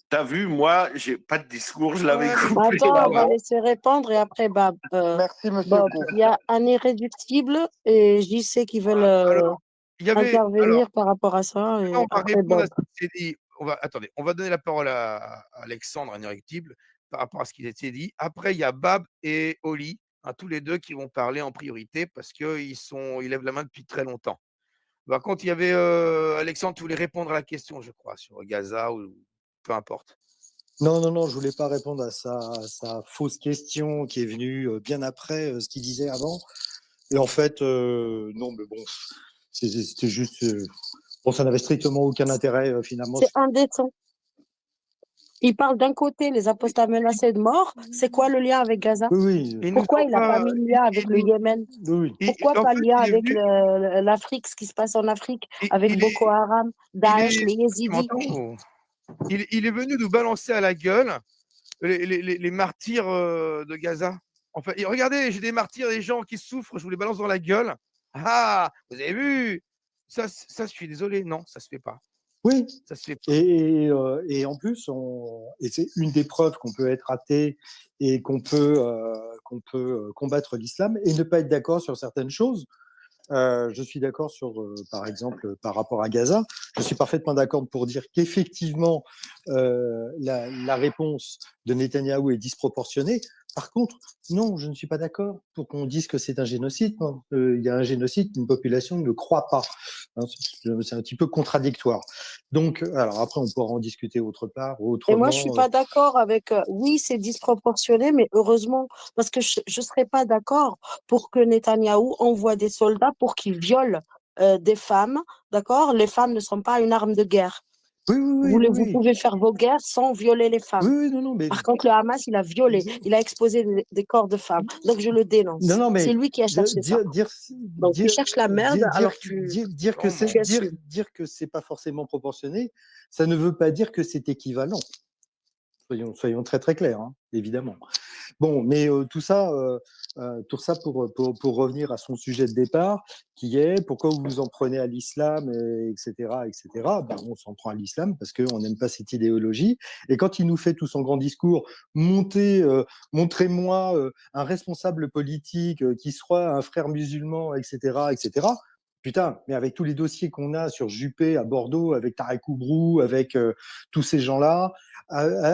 Speaker 9: T'as vu, moi, j'ai pas de discours, je l'avais
Speaker 3: Ouais, mais
Speaker 9: coupé.
Speaker 3: c'est pas
Speaker 4: Attends, on va
Speaker 3: grave.
Speaker 4: laisser répondre et après,
Speaker 5: Merci, Monsieur
Speaker 4: Bob.
Speaker 5: Koufre.
Speaker 4: Il y a un irréductible et JC qui veulent
Speaker 3: Alors, il y avait. Alors,
Speaker 4: intervenir par rapport à ça
Speaker 3: là,
Speaker 4: et
Speaker 3: on va
Speaker 4: après
Speaker 3: répondre à
Speaker 4: Bob.
Speaker 3: ce qui s'est dit. Attendez, on va donner la parole à Alexandre, un irréductible, par rapport à ce qui a été dit. Après, il y a Bab et Oli, hein, tous les deux qui vont parler en priorité parce qu'ils lèvent la main depuis très longtemps. Par contre, il y avait Alexandre, tu voulais répondre à la question, je crois, sur Gaza ou peu importe.
Speaker 1: Non, non, non, je voulais pas répondre à sa fausse question qui est venue bien après ce qu'il disait avant. Et en fait, non, mais bon, c'était juste. Bon, ça n'avait strictement aucun intérêt finalement.
Speaker 4: C'est indécent. Il parle d'un côté, les apostats menacés de mort. C'est quoi le lien avec Gaza?
Speaker 1: Oui, oui,
Speaker 3: Il nous
Speaker 4: Pourquoi il n'a pas
Speaker 3: envoie.
Speaker 4: mis le lien avec le Yémen?
Speaker 1: oui.
Speaker 4: Pourquoi
Speaker 3: En
Speaker 4: pas
Speaker 3: fait,
Speaker 4: le lien
Speaker 3: il est
Speaker 4: avec
Speaker 3: venu.
Speaker 4: l'Afrique, ce qui se passe en Afrique,
Speaker 3: Il,
Speaker 4: avec
Speaker 3: il
Speaker 4: Boko
Speaker 3: est,
Speaker 4: Haram,
Speaker 3: il
Speaker 4: Daesh,
Speaker 3: est,
Speaker 4: les
Speaker 3: tu
Speaker 4: Yézidis?
Speaker 3: m'entends? Il est venu nous balancer à la gueule les martyrs de Gaza. Enfin, et regardez, j'ai des martyrs, des gens qui souffrent, je vous les balance dans la gueule. Ah, vous avez vu? Ça, je suis désolé, non, ça se fait pas.
Speaker 1: Oui,
Speaker 3: Ça se fait pas.
Speaker 1: et en plus, et c'est une des preuves qu'on peut être athée et qu'on peut combattre l'islam et ne pas être d'accord sur certaines choses. Je suis d'accord sur, par exemple, par rapport à Gaza. Je suis parfaitement d'accord pour dire qu'effectivement, la réponse de Netanyahou est disproportionnée. Par contre, non, je ne suis pas d'accord pour qu'on dise que c'est un génocide. Il y a un génocide, une population ne croit pas. Hein, c'est un petit peu contradictoire. Donc, alors après, on pourra en discuter autre part,
Speaker 4: Et moi, je suis
Speaker 1: autrement.
Speaker 4: pas d'accord avec, oui, c'est disproportionné, mais heureusement, parce que je serais pas d'accord pour que Netanyahou envoie des soldats pour qu'ils violent des femmes, d'accord? Les femmes ne sont pas une arme de guerre.
Speaker 1: Oui, oui, oui,
Speaker 4: Vous
Speaker 1: oui.
Speaker 4: pouvez faire vos guerres sans violer les
Speaker 1: Oui,
Speaker 4: femmes.
Speaker 1: oui, non, mais
Speaker 4: Par contre, le Hamas, il a violé, il a exposé des corps de femmes. Donc, je le dénonce.
Speaker 1: non,
Speaker 4: C'est
Speaker 1: mais
Speaker 4: lui qui a cherché ça. Donc, tu cherches la merde, alors tu assumes.
Speaker 1: dire que c'est pas forcément proportionné, ça ne veut pas dire que c'est équivalent. Soyons très très clairs, hein, évidemment. Bon, mais tout ça pour revenir à son sujet de départ, qui est pourquoi vous vous en prenez à l'islam, etc., etc. Ben, on s'en prend à l'islam parce qu'on n'aime pas cette idéologie. Et quand il nous fait tout son grand discours, montrez-moi un responsable politique qui soit un frère musulman, etc., etc. Putain, mais avec tous les dossiers qu'on a sur Juppé à Bordeaux, avec Tarek Oubrou, avec tous ces gens-là,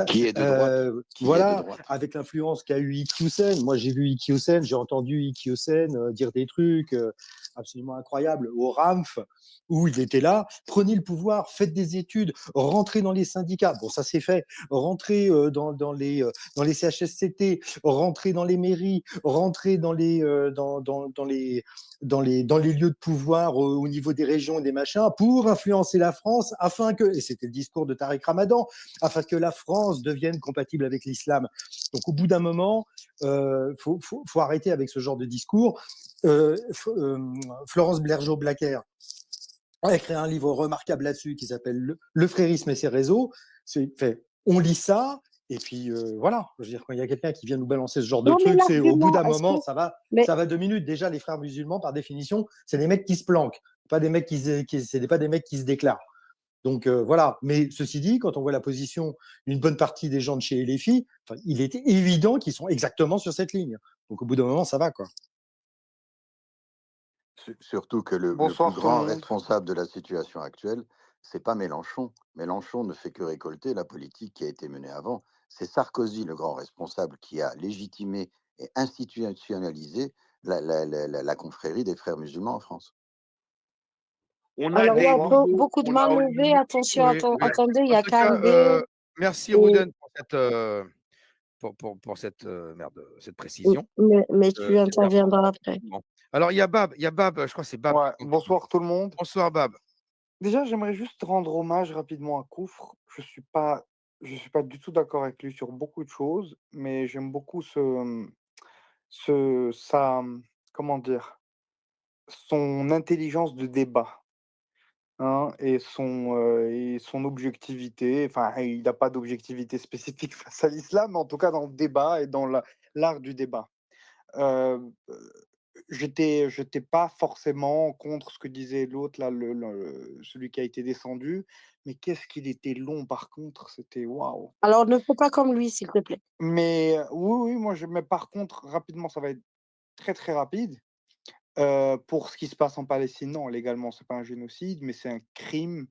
Speaker 8: Qui est de droite.
Speaker 1: voilà, avec l'influence qu'a eu Iki Hussein. Moi, j'ai vu Iki Hussein, j'ai entendu Iki Hussein dire des trucs absolument incroyables au RAMF, où il était là. Prenez le pouvoir, faites des études, rentrez dans les syndicats. Bon, ça c'est fait. Rentrez dans les CHSCT, rentrez dans les mairies, rentrez dans les lieux de pouvoir au niveau des régions et des machins pour influencer la France afin que, et c'était le discours de Tariq Ramadan, afin que la France devienne compatible avec l'islam. Donc au bout d'un moment, faut arrêter avec ce genre de discours. Florence Blergeau-Blacker a écrit un livre remarquable là-dessus qui s'appelle Le frérisme et ses réseaux. On lit ça, et puis voilà, je veux dire, quand il y a quelqu'un qui vient nous balancer ce genre de truc, c'est au bout d'un moment, ça va 2 minutes. Déjà, les frères musulmans, par définition, c'est des mecs qui se planquent, pas des mecs c'est pas des mecs qui se déclarent. Donc voilà, mais ceci dit, quand on voit la position d'une bonne partie des gens de chez LFI, il était évident qu'ils sont exactement sur cette ligne. Donc au bout d'un moment, ça va, quoi.
Speaker 8: Surtout que le plus grand responsable de la situation actuelle, c'est pas Mélenchon. Mélenchon ne fait que récolter la politique qui a été menée avant. C'est Sarkozy, le grand responsable, qui a légitimé et institutionnalisé la confrérie des frères musulmans en France.
Speaker 4: Alors, il y a beaucoup de mains levées. Attention, attendez, il y a Kandé.
Speaker 3: Merci, Rouden, pour cette précision.
Speaker 4: Mais tu interviendras après.
Speaker 3: Alors, il y a Bab, je crois que c'est Bab.
Speaker 5: Ouais, bonsoir tout le monde.
Speaker 3: Bonsoir, Bab.
Speaker 5: Déjà, j'aimerais juste rendre hommage rapidement à Koufre. Je suis pas du tout d'accord avec lui sur beaucoup de choses, mais j'aime beaucoup comment dire, son intelligence de débat, hein, et son objectivité. Enfin, il n'a pas d'objectivité spécifique face à l'islam, mais en tout cas dans le débat et dans l'art du débat. J'étais pas forcément contre ce que disait l'autre là, celui qui a été descendu, mais qu'est-ce qu'il était long par contre, c'était waouh!
Speaker 4: Alors, ne fais pas comme lui, s'il te plaît.
Speaker 5: Mais oui, moi mais par contre, rapidement, ça va être très, très rapide. Pour ce qui se passe en Palestine, non, légalement, c'est pas un génocide, mais c'est un crime,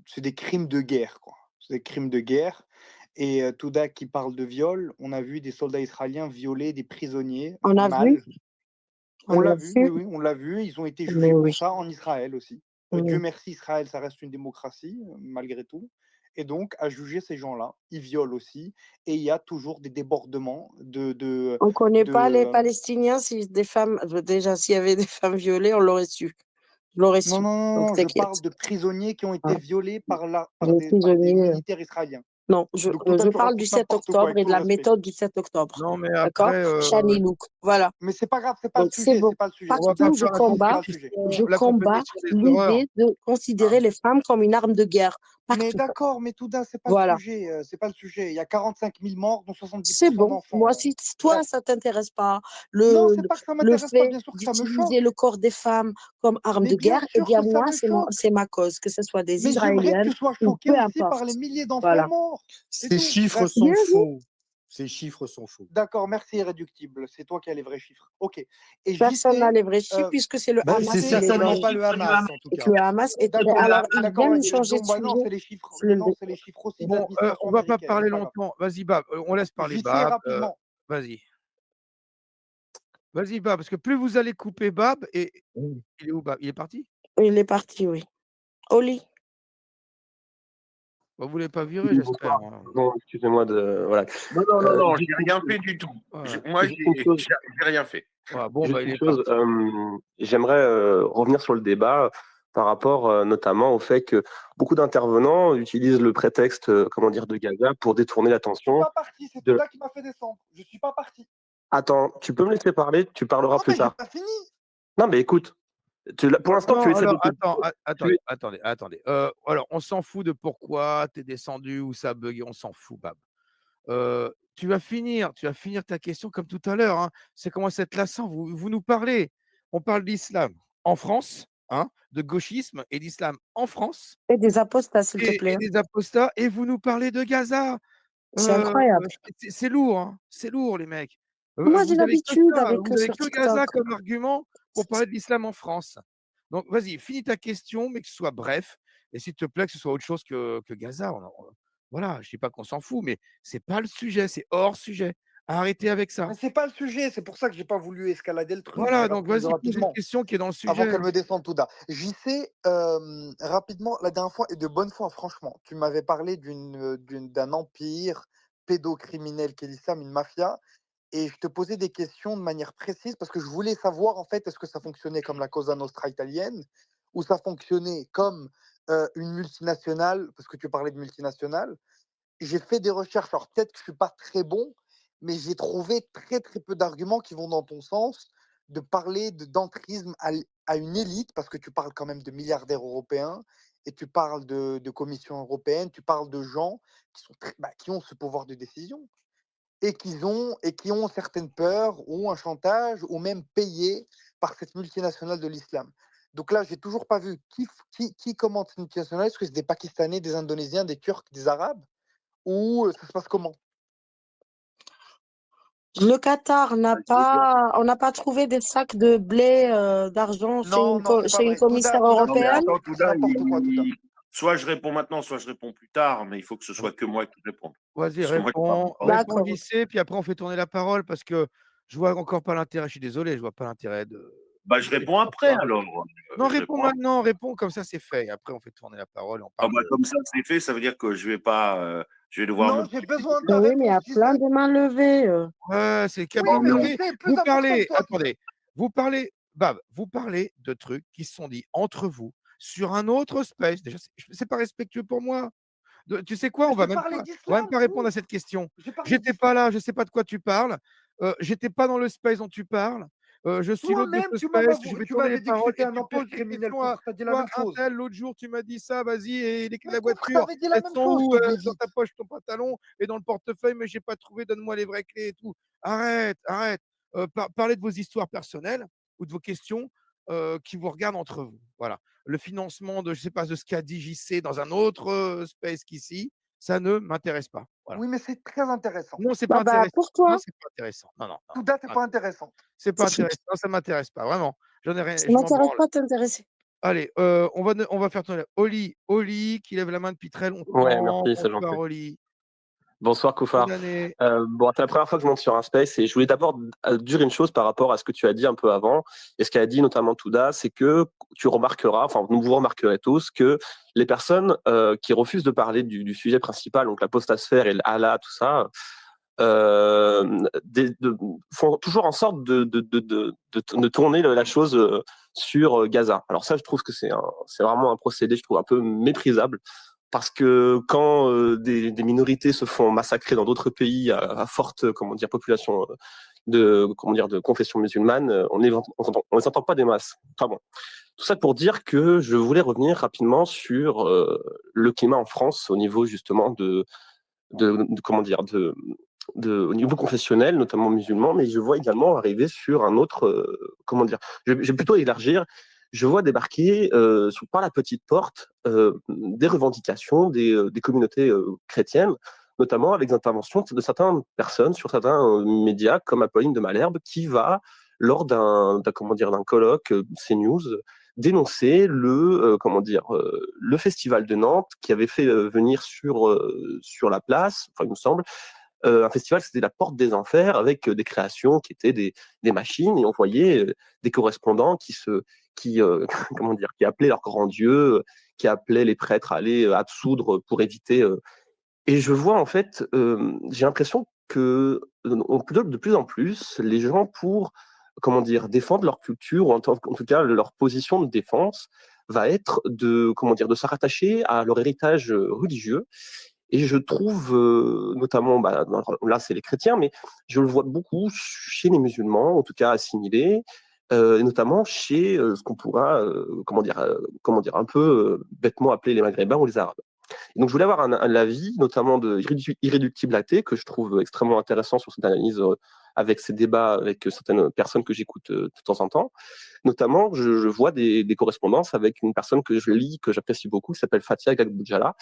Speaker 5: c'est des crimes de guerre, quoi. C'est des crimes de guerre. Et Toudak qui parle de viol, on a vu des soldats israéliens violer des prisonniers
Speaker 4: On a
Speaker 5: mâles.
Speaker 4: vu.
Speaker 5: On l'a vu, oui, on l'a vu. Ils ont été jugés pour ça en Israël aussi. Dieu merci, Israël, ça reste une démocratie, malgré tout. Et donc, à juger ces gens-là, ils violent aussi. Et il y a toujours des débordements
Speaker 4: On ne connaît pas les Palestiniens, si des femmes, déjà, s'il y avait des femmes violées, on l'aurait su. Je l'aurais su.
Speaker 5: Non, je parle de prisonniers qui ont été violés par des militaires israéliens.
Speaker 4: Non, je parle du 7 octobre et de la méthode du 7 octobre.
Speaker 3: Non, mais
Speaker 4: d'accord, Shani Louk, voilà.
Speaker 5: Mais c'est pas grave, c'est pas le sujet.
Speaker 4: Bon.
Speaker 5: C'est pas le sujet.
Speaker 4: Partout, je combat l'idée de considérer les femmes comme une arme de guerre.
Speaker 5: Mais
Speaker 4: partout.
Speaker 5: d'accord, mais Touda, c'est pas le
Speaker 4: Voilà.
Speaker 5: sujet, c'est pas le sujet. Il y a 45 000 morts, dont
Speaker 4: C'est
Speaker 5: 70%
Speaker 4: bon. Moi,
Speaker 5: d'enfants.
Speaker 4: si toi,
Speaker 5: Bref.
Speaker 4: ça t'intéresse pas,
Speaker 5: Non,
Speaker 4: le,
Speaker 5: c'est pas que ça
Speaker 4: le
Speaker 5: m'intéresse pas,
Speaker 4: fait
Speaker 5: bien sûr que ça me
Speaker 4: d'utiliser
Speaker 5: choque.
Speaker 4: le corps des femmes comme arme
Speaker 5: Mais
Speaker 4: de
Speaker 5: bien
Speaker 4: guerre, eh
Speaker 5: sûr
Speaker 4: bien,
Speaker 5: que ça
Speaker 4: moi,
Speaker 5: me choque.
Speaker 4: c'est ma cause, que ce soit des
Speaker 5: Mais j'aimerais que
Speaker 4: Israéliennes
Speaker 5: tu sois
Speaker 4: ou
Speaker 5: choqué
Speaker 4: peu
Speaker 5: aussi par les
Speaker 4: importe.
Speaker 5: milliers d'enfants
Speaker 4: Voilà.
Speaker 5: morts. C'est
Speaker 1: Ces
Speaker 5: tout.
Speaker 1: chiffres
Speaker 5: Bref.
Speaker 1: sont
Speaker 4: Bien vu.
Speaker 1: faux. Ces chiffres sont faux.
Speaker 5: D'accord, merci, irréductible. C'est toi qui as les vrais chiffres. Ok. Et
Speaker 4: Personne n'a
Speaker 5: JC,
Speaker 4: les vrais chiffres puisque c'est le
Speaker 1: Ben,
Speaker 4: Hamas
Speaker 1: c'est
Speaker 4: qui les
Speaker 1: certainement
Speaker 4: donne.
Speaker 1: pas le Hamas, en tout
Speaker 4: Et
Speaker 1: cas.
Speaker 4: que le Hamas est.
Speaker 5: d'accord,
Speaker 4: Alors, il
Speaker 5: d'accord.
Speaker 4: vient de changer
Speaker 5: Non,
Speaker 4: de
Speaker 5: bah non,
Speaker 4: sujet.
Speaker 5: c'est les chiffres.
Speaker 4: C'est le-
Speaker 5: Non, c'est les chiffres aussi de
Speaker 3: Bon,
Speaker 5: l'administration
Speaker 3: on va pas
Speaker 5: américaine.
Speaker 3: parler
Speaker 5: C'est pas grave.
Speaker 3: longtemps. Vas-y, Bab, on laisse parler
Speaker 5: JC,
Speaker 3: Bab.
Speaker 5: rapidement.
Speaker 3: Vas-y. Vas-y, Bab, parce que plus vous allez couper Bab, et il est où Bab? Il est parti?
Speaker 4: Il est parti, oui. Oli.
Speaker 3: Bah, vous l'avez pas viré,
Speaker 7: Oui,
Speaker 3: j'espère.
Speaker 7: bonsoir. Non, excusez-moi de. Voilà.
Speaker 9: Non,
Speaker 7: Juste
Speaker 9: j'ai rien fait du tout.
Speaker 3: Ouais.
Speaker 9: Moi,
Speaker 7: juste une chose.
Speaker 9: j'ai rien fait.
Speaker 3: Ouais, bon,
Speaker 7: Juste
Speaker 3: bah, il
Speaker 7: une
Speaker 3: est
Speaker 7: chose,
Speaker 3: parti.
Speaker 7: j'aimerais revenir sur le débat par rapport notamment au fait que beaucoup d'intervenants utilisent le prétexte, comment dire, de Gaza pour détourner
Speaker 5: Je suis
Speaker 7: l'attention
Speaker 5: pas parti, c'est
Speaker 7: de.
Speaker 5: Touda qui m'a fait descendre. Je suis pas parti.
Speaker 7: Attends, tu peux me laisser parler, tu parleras
Speaker 5: Non,
Speaker 7: plus
Speaker 5: mais j'ai
Speaker 7: tard.
Speaker 5: pas fini.
Speaker 7: Non, mais écoute, pour l'instant, tu
Speaker 3: Non,
Speaker 7: essaies de
Speaker 3: alors,
Speaker 7: te.
Speaker 3: attendez. Alors, on s'en fout de pourquoi tu es descendu ou ça a bugué, on s'en fout, Bab. Tu vas finir ta question comme tout à l'heure, hein. C'est commence à être lassant. Vous nous parlez. On parle d'islam en France, hein, de gauchisme et d'islam en France
Speaker 4: Et des apostats, s'il te
Speaker 3: et
Speaker 4: plaît.
Speaker 3: des apostats, et vous nous parlez de Gaza.
Speaker 4: C'est incroyable.
Speaker 3: C'est lourd, hein. C'est lourd, les mecs.
Speaker 4: Moi, j'ai
Speaker 3: Vous avez que
Speaker 4: l'habitude
Speaker 3: ça,
Speaker 4: avec
Speaker 3: vous avez
Speaker 4: sur
Speaker 3: que
Speaker 4: TikTok.
Speaker 3: Gaza comme argument pour parler de l'islam en France. Donc, vas-y, finis ta question, mais que ce soit bref. Et s'il te plaît, que ce soit autre chose que Gaza. Voilà, je ne dis pas qu'on s'en fout, mais ce n'est pas le sujet, c'est hors sujet. Arrêtez avec ça.
Speaker 5: Mais c'est pas le sujet, c'est pour ça que j'ai pas voulu escalader le truc.
Speaker 3: Voilà,
Speaker 5: J'ai
Speaker 3: donc
Speaker 5: répondu
Speaker 3: vas-y, pose une
Speaker 5: rapidement.
Speaker 3: question qui est dans le
Speaker 5: Avant
Speaker 3: sujet.
Speaker 5: qu'elle me descende Touda. JC, rapidement, la dernière fois, et de bonne foi, franchement, tu m'avais parlé d'un empire pédocriminel qu'est l'islam, une mafia, et je te posais des questions de manière précise parce que je voulais savoir, en fait, est-ce que ça fonctionnait comme la Cosa Nostra italienne ou ça fonctionnait comme une multinationale, parce que tu parlais de multinationale. J'ai fait des recherches, alors peut-être que je suis pas très bon, mais j'ai trouvé très, très peu d'arguments qui vont dans ton sens, de parler d'entrisme à une élite, parce que tu parles quand même de milliardaires européens et tu parles de Commission européenne, tu parles de gens qui sont qui ont ce pouvoir de décision et qui ont certaines peurs ou un chantage ou même payé par cette multinationale de l'islam. Donc là, j'ai toujours pas vu qui commande cette multinationale. Est-ce que c'est des Pakistanais, des Indonésiens, des Turcs, des Arabes ou ça se passe comment?
Speaker 4: Le Qatar n'a pas, on n'a pas trouvé des sacs de blé, d'argent
Speaker 5: Non, non, c'est pas
Speaker 4: chez une
Speaker 5: vrai. Touda,
Speaker 4: commissaire
Speaker 5: Touda,
Speaker 9: Non, mais
Speaker 4: européenne.
Speaker 9: attends,
Speaker 5: c'est
Speaker 9: Touda,
Speaker 5: n'importe quoi, Touda.
Speaker 9: soit je réponds maintenant, soit je réponds plus tard, mais il faut que ce soit que moi qui réponde.
Speaker 3: Vas-y,
Speaker 9: Parce que moi, j'ai pas
Speaker 3: réponds,
Speaker 9: beaucoup parlé.
Speaker 3: réponds
Speaker 4: D'accord.
Speaker 3: JC, puis après on fait tourner la parole parce que je vois encore pas l'intérêt. Je suis désolé, je vois pas l'intérêt de.
Speaker 9: Bah, je réponds après, alors.
Speaker 3: Non,
Speaker 9: Je
Speaker 3: réponds
Speaker 9: réponds après.
Speaker 3: maintenant, réponds, comme ça c'est fait. Et après on fait tourner la parole et on
Speaker 9: Ah
Speaker 3: parle
Speaker 9: bah,
Speaker 3: de.
Speaker 9: comme ça, c'est fait, ça veut dire que je vais pas, je vais devoir me
Speaker 5: Non, j'ai
Speaker 9: priver.
Speaker 5: besoin de
Speaker 4: Mais
Speaker 5: ta
Speaker 4: oui, mais il y
Speaker 5: réponse,
Speaker 4: a plein
Speaker 5: JC.
Speaker 4: de mains levées.
Speaker 3: Ouais, c'est
Speaker 5: Oui,
Speaker 3: Kabila
Speaker 5: mais
Speaker 9: non.
Speaker 3: levé.
Speaker 5: JC, plus
Speaker 3: Vous
Speaker 5: important que
Speaker 3: parlez,
Speaker 5: toi.
Speaker 3: attendez, vous parlez, Bab, vous parlez de trucs qui se sont dits entre vous sur un autre space. Déjà, c'est pas respectueux pour moi. Tu sais quoi,
Speaker 5: Mais
Speaker 3: on va
Speaker 5: j'ai
Speaker 3: même
Speaker 5: parlé
Speaker 3: pas, on va même
Speaker 5: d'islam,
Speaker 3: pas répondre
Speaker 5: oui.
Speaker 3: à cette question.
Speaker 5: J'ai parlé
Speaker 3: J'étais pas
Speaker 5: d'islam.
Speaker 3: là, je sais pas de quoi tu parles. J'étais pas dans le space dont tu parles. Je suis l'autre de
Speaker 5: Toi-même,
Speaker 3: ce space. Je vais
Speaker 5: tu
Speaker 3: tourner les
Speaker 5: m'avais dit que
Speaker 3: paroles
Speaker 5: c'était
Speaker 3: et
Speaker 5: un
Speaker 3: tu
Speaker 5: empire
Speaker 3: poses des
Speaker 5: criminel.
Speaker 3: questions à
Speaker 5: T'as dit la
Speaker 3: toi,
Speaker 5: même
Speaker 3: un
Speaker 5: chose.
Speaker 3: tel. L'autre jour, tu m'as dit ça. Vas-y, et les clés de
Speaker 5: Mais
Speaker 3: la
Speaker 5: contre,
Speaker 3: voiture,
Speaker 5: t'avais dit la
Speaker 3: elles
Speaker 5: même
Speaker 3: sont
Speaker 5: chose.
Speaker 3: où
Speaker 5: T'oublies
Speaker 3: dans
Speaker 5: vite.
Speaker 3: ta poche, ton pantalon et dans le portefeuille, mais j'ai pas trouvé. Donne-moi les vraies clés et tout. Arrête, arrête. Parlez de vos histoires personnelles ou de vos questions qui vous regardent entre vous. Voilà. Le financement de, je sais pas, de ce qu'a dit JC dans un autre space qu'ici, ça ne m'intéresse pas. Voilà.
Speaker 5: Oui, mais c'est très intéressant.
Speaker 3: Non, c'est pas
Speaker 4: Bah,
Speaker 3: intéressant.
Speaker 4: pour
Speaker 3: Non,
Speaker 4: toi,
Speaker 3: c'est pas intéressant. Non, non, non,
Speaker 5: Touda, t'es pas intéressante.
Speaker 3: c'est pas intéressant. Non, ça m'intéresse pas, vraiment. J'en ai rien,
Speaker 4: ça
Speaker 3: je m'en
Speaker 4: m'intéresse
Speaker 3: branle.
Speaker 4: pas de t'intéresser.
Speaker 3: Allez, on va faire tourner. Oli qui lève la main depuis très
Speaker 7: Ouais,
Speaker 3: longtemps.
Speaker 7: merci, c'est gentil.
Speaker 3: Bonsoir, Oli.
Speaker 7: Bonsoir, Koufar.
Speaker 3: Bonne année.
Speaker 7: Bon, c'est la première fois que je monte sur un space et je voulais d'abord dire une chose par rapport à ce que tu as dit un peu avant et ce qu'a dit notamment Touda, c'est que tu remarqueras, enfin, vous remarquerez tous que les personnes qui refusent de parler du sujet principal, donc la postasphère et l'Allah, tout ça, font toujours en sorte de tourner la chose sur Gaza. Alors ça, je trouve que c'est vraiment un procédé, je trouve, un peu méprisable. Parce que quand des minorités se font massacrer dans d'autres pays à forte, comment dire, population comment dire, de confession musulmane, on les entend pas des masses. Enfin bon. Tout ça pour dire que je voulais revenir rapidement sur le climat en France au niveau justement comment dire, au niveau confessionnel, notamment musulman, mais je vois également arriver sur un autre, comment dire, je vais plutôt élargir, je vois débarquer par la petite porte des revendications des communautés chrétiennes, notamment avec l'intervention de certaines personnes sur certains médias comme Apolline de Malherbe, qui va, lors d'un colloque CNews, dénoncer le festival de Nantes qui avait fait venir sur la place, enfin il me semble, un festival, c'était la Porte des Enfers, avec des créations qui étaient des machines, et on voyait des correspondants qui appelaient leur grand Dieu, qui appelaient les prêtres à aller absoudre pour éviter. Et je vois en fait, j'ai l'impression que de plus en plus, les gens pour défendre leur culture, ou en tout cas leur position de défense, va être de se rattacher à leur héritage religieux. Et je trouve, notamment, là c'est les chrétiens, mais je le vois beaucoup chez les musulmans, en tout cas assimilés, et notamment chez ce qu'on pourra, un peu bêtement appeler les Maghrébins ou les Arabes. Et donc je voulais avoir l'avis, notamment de Irréductible Athée, que je trouve extrêmement intéressant sur cette analyse, avec ces débats avec certaines personnes que j'écoute de temps en temps. Notamment, je vois des correspondances avec une personne que je lis, que j'apprécie beaucoup, qui s'appelle Fatia Gagboudjala.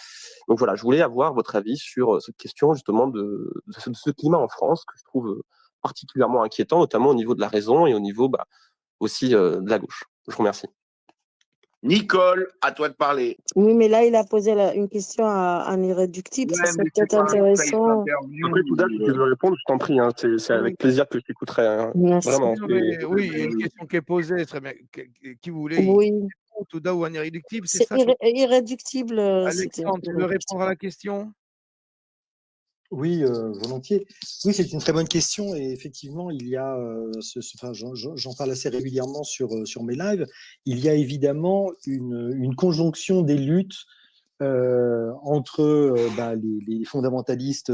Speaker 7: Donc voilà, je voulais avoir votre avis sur cette question justement de ce climat en France, que je trouve particulièrement inquiétant, notamment au niveau de la raison et au niveau aussi de la gauche. Je vous remercie.
Speaker 9: Nicole, à toi de parler.
Speaker 4: Oui, mais là, il a posé une question à un irréductible.
Speaker 9: Ouais,
Speaker 4: Ça serait
Speaker 9: mais c'est
Speaker 4: peut-être
Speaker 9: pas un
Speaker 4: intéressant.
Speaker 9: interview.
Speaker 7: Après, Touda, si tu veux répondre, je t'en prie, hein, c'est avec plaisir que je t'écouterai. Hein.
Speaker 4: Merci.
Speaker 7: Vraiment.
Speaker 3: Non, mais oui, il y a une question qui est posée, très bien. Qui vous voulez
Speaker 4: Oui,
Speaker 3: Touda ou un irréductible, c'est
Speaker 4: c'est
Speaker 3: ça
Speaker 4: irréductible. C'était
Speaker 3: Alexandre, tu veux répondre à la question?
Speaker 1: Oui, volontiers. Oui, c'est une très bonne question et effectivement, il y a, j'en parle assez régulièrement sur mes lives. Il y a évidemment une conjonction des luttes entre les fondamentalistes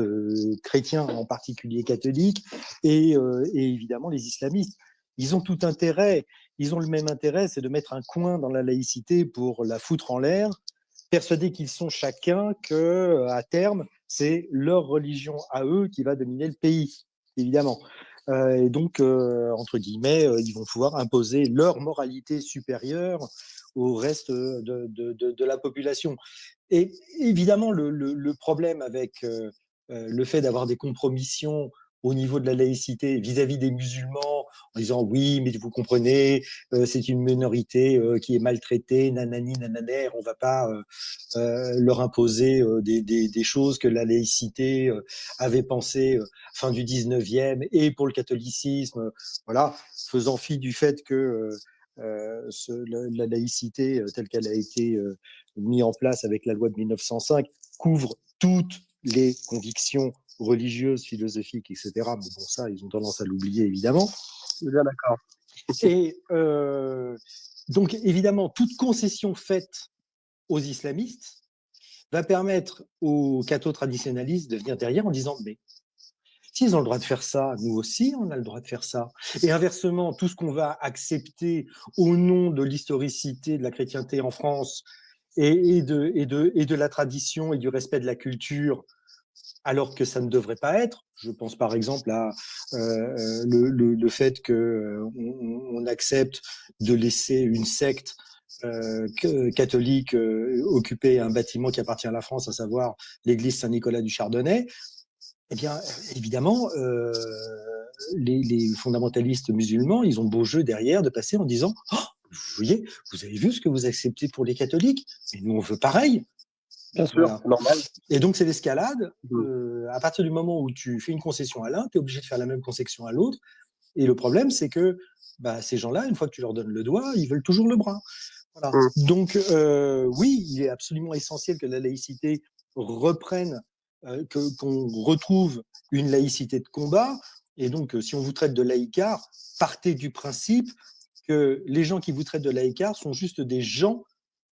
Speaker 1: chrétiens, en particulier catholiques, et évidemment les islamistes. Ils ont tout intérêt, ils ont le même intérêt, c'est de mettre un coin dans la laïcité pour la foutre en l'air, persuadés qu'ils sont chacun que, à terme, c'est leur religion à eux qui va dominer le pays, évidemment. Et donc, entre guillemets, ils vont pouvoir imposer leur moralité supérieure au reste de la population. Et évidemment, le problème avec le fait d'avoir des compromissions au niveau de la laïcité vis-à-vis des musulmans, en disant oui, mais vous comprenez, c'est une minorité qui est maltraitée, nanani, nananer, on ne va pas leur imposer des choses que la laïcité avait pensé fin du 19e et pour le catholicisme, voilà, faisant fi du fait que la laïcité telle qu'elle a été mise en place avec la loi de 1905 couvre toutes les convictions religieuses, philosophiques, etc. Mais bon, ça, ils ont tendance à l'oublier, évidemment.
Speaker 7: Je suis bien d'accord.
Speaker 1: Et donc, évidemment, toute concession faite aux islamistes va permettre aux catho-traditionalistes de venir derrière en disant mais s'ils ont le droit de faire ça, nous aussi on a le droit de faire ça. Et inversement, tout ce qu'on va accepter au nom de l'historicité de la chrétienté en France et de la tradition et du respect de la culture, alors que ça ne devrait pas être. Je pense par exemple à le fait qu'on accepte de laisser une secte catholique occuper un bâtiment qui appartient à la France, à savoir l'église Saint-Nicolas du Chardonnay. Eh bien, évidemment, les fondamentalistes musulmans, ils ont beau jeu derrière de passer en disant « Oh, vous voyez, vous avez vu ce que vous acceptez pour les catholiques, mais nous on veut pareil ».
Speaker 7: Bien sûr,
Speaker 1: Voilà.
Speaker 7: normal.
Speaker 1: Et donc, c'est l'escalade. À partir du moment où tu fais une concession à l'un, tu es obligé de faire la même concession à l'autre. Et le problème, c'est que ces gens-là, une fois que tu leur donnes le doigt, ils veulent toujours le bras. Voilà. Donc, oui, il est absolument essentiel que la laïcité reprenne, qu'on retrouve une laïcité de combat. Et donc, si on vous traite de laïcard, partez du principe que les gens qui vous traitent de laïcard sont juste des gens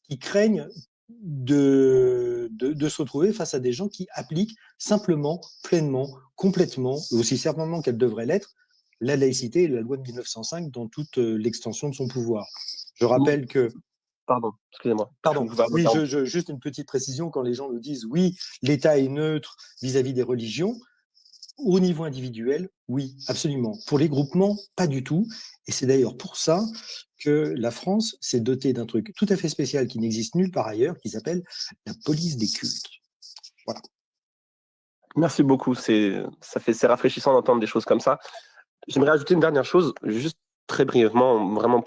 Speaker 1: qui craignent de se retrouver face à des gens qui appliquent simplement, pleinement, complètement, aussi certainement qu'elles devraient l'être, la laïcité et la loi de 1905 dans toute l'extension de son pouvoir. Je rappelle que
Speaker 7: Pardon, excusez-moi.
Speaker 1: Pardon, oui, juste une petite précision, quand les gens nous disent oui, l'État est neutre vis-à-vis des religions, au niveau individuel, oui, absolument. Pour les groupements, pas du tout. Et c'est d'ailleurs pour ça que la France s'est dotée d'un truc tout à fait spécial qui n'existe nulle part ailleurs, qui s'appelle la police des cultes. Voilà.
Speaker 7: Merci beaucoup, c'est rafraîchissant d'entendre des choses comme ça. J'aimerais ajouter une dernière chose, juste très brièvement, vraiment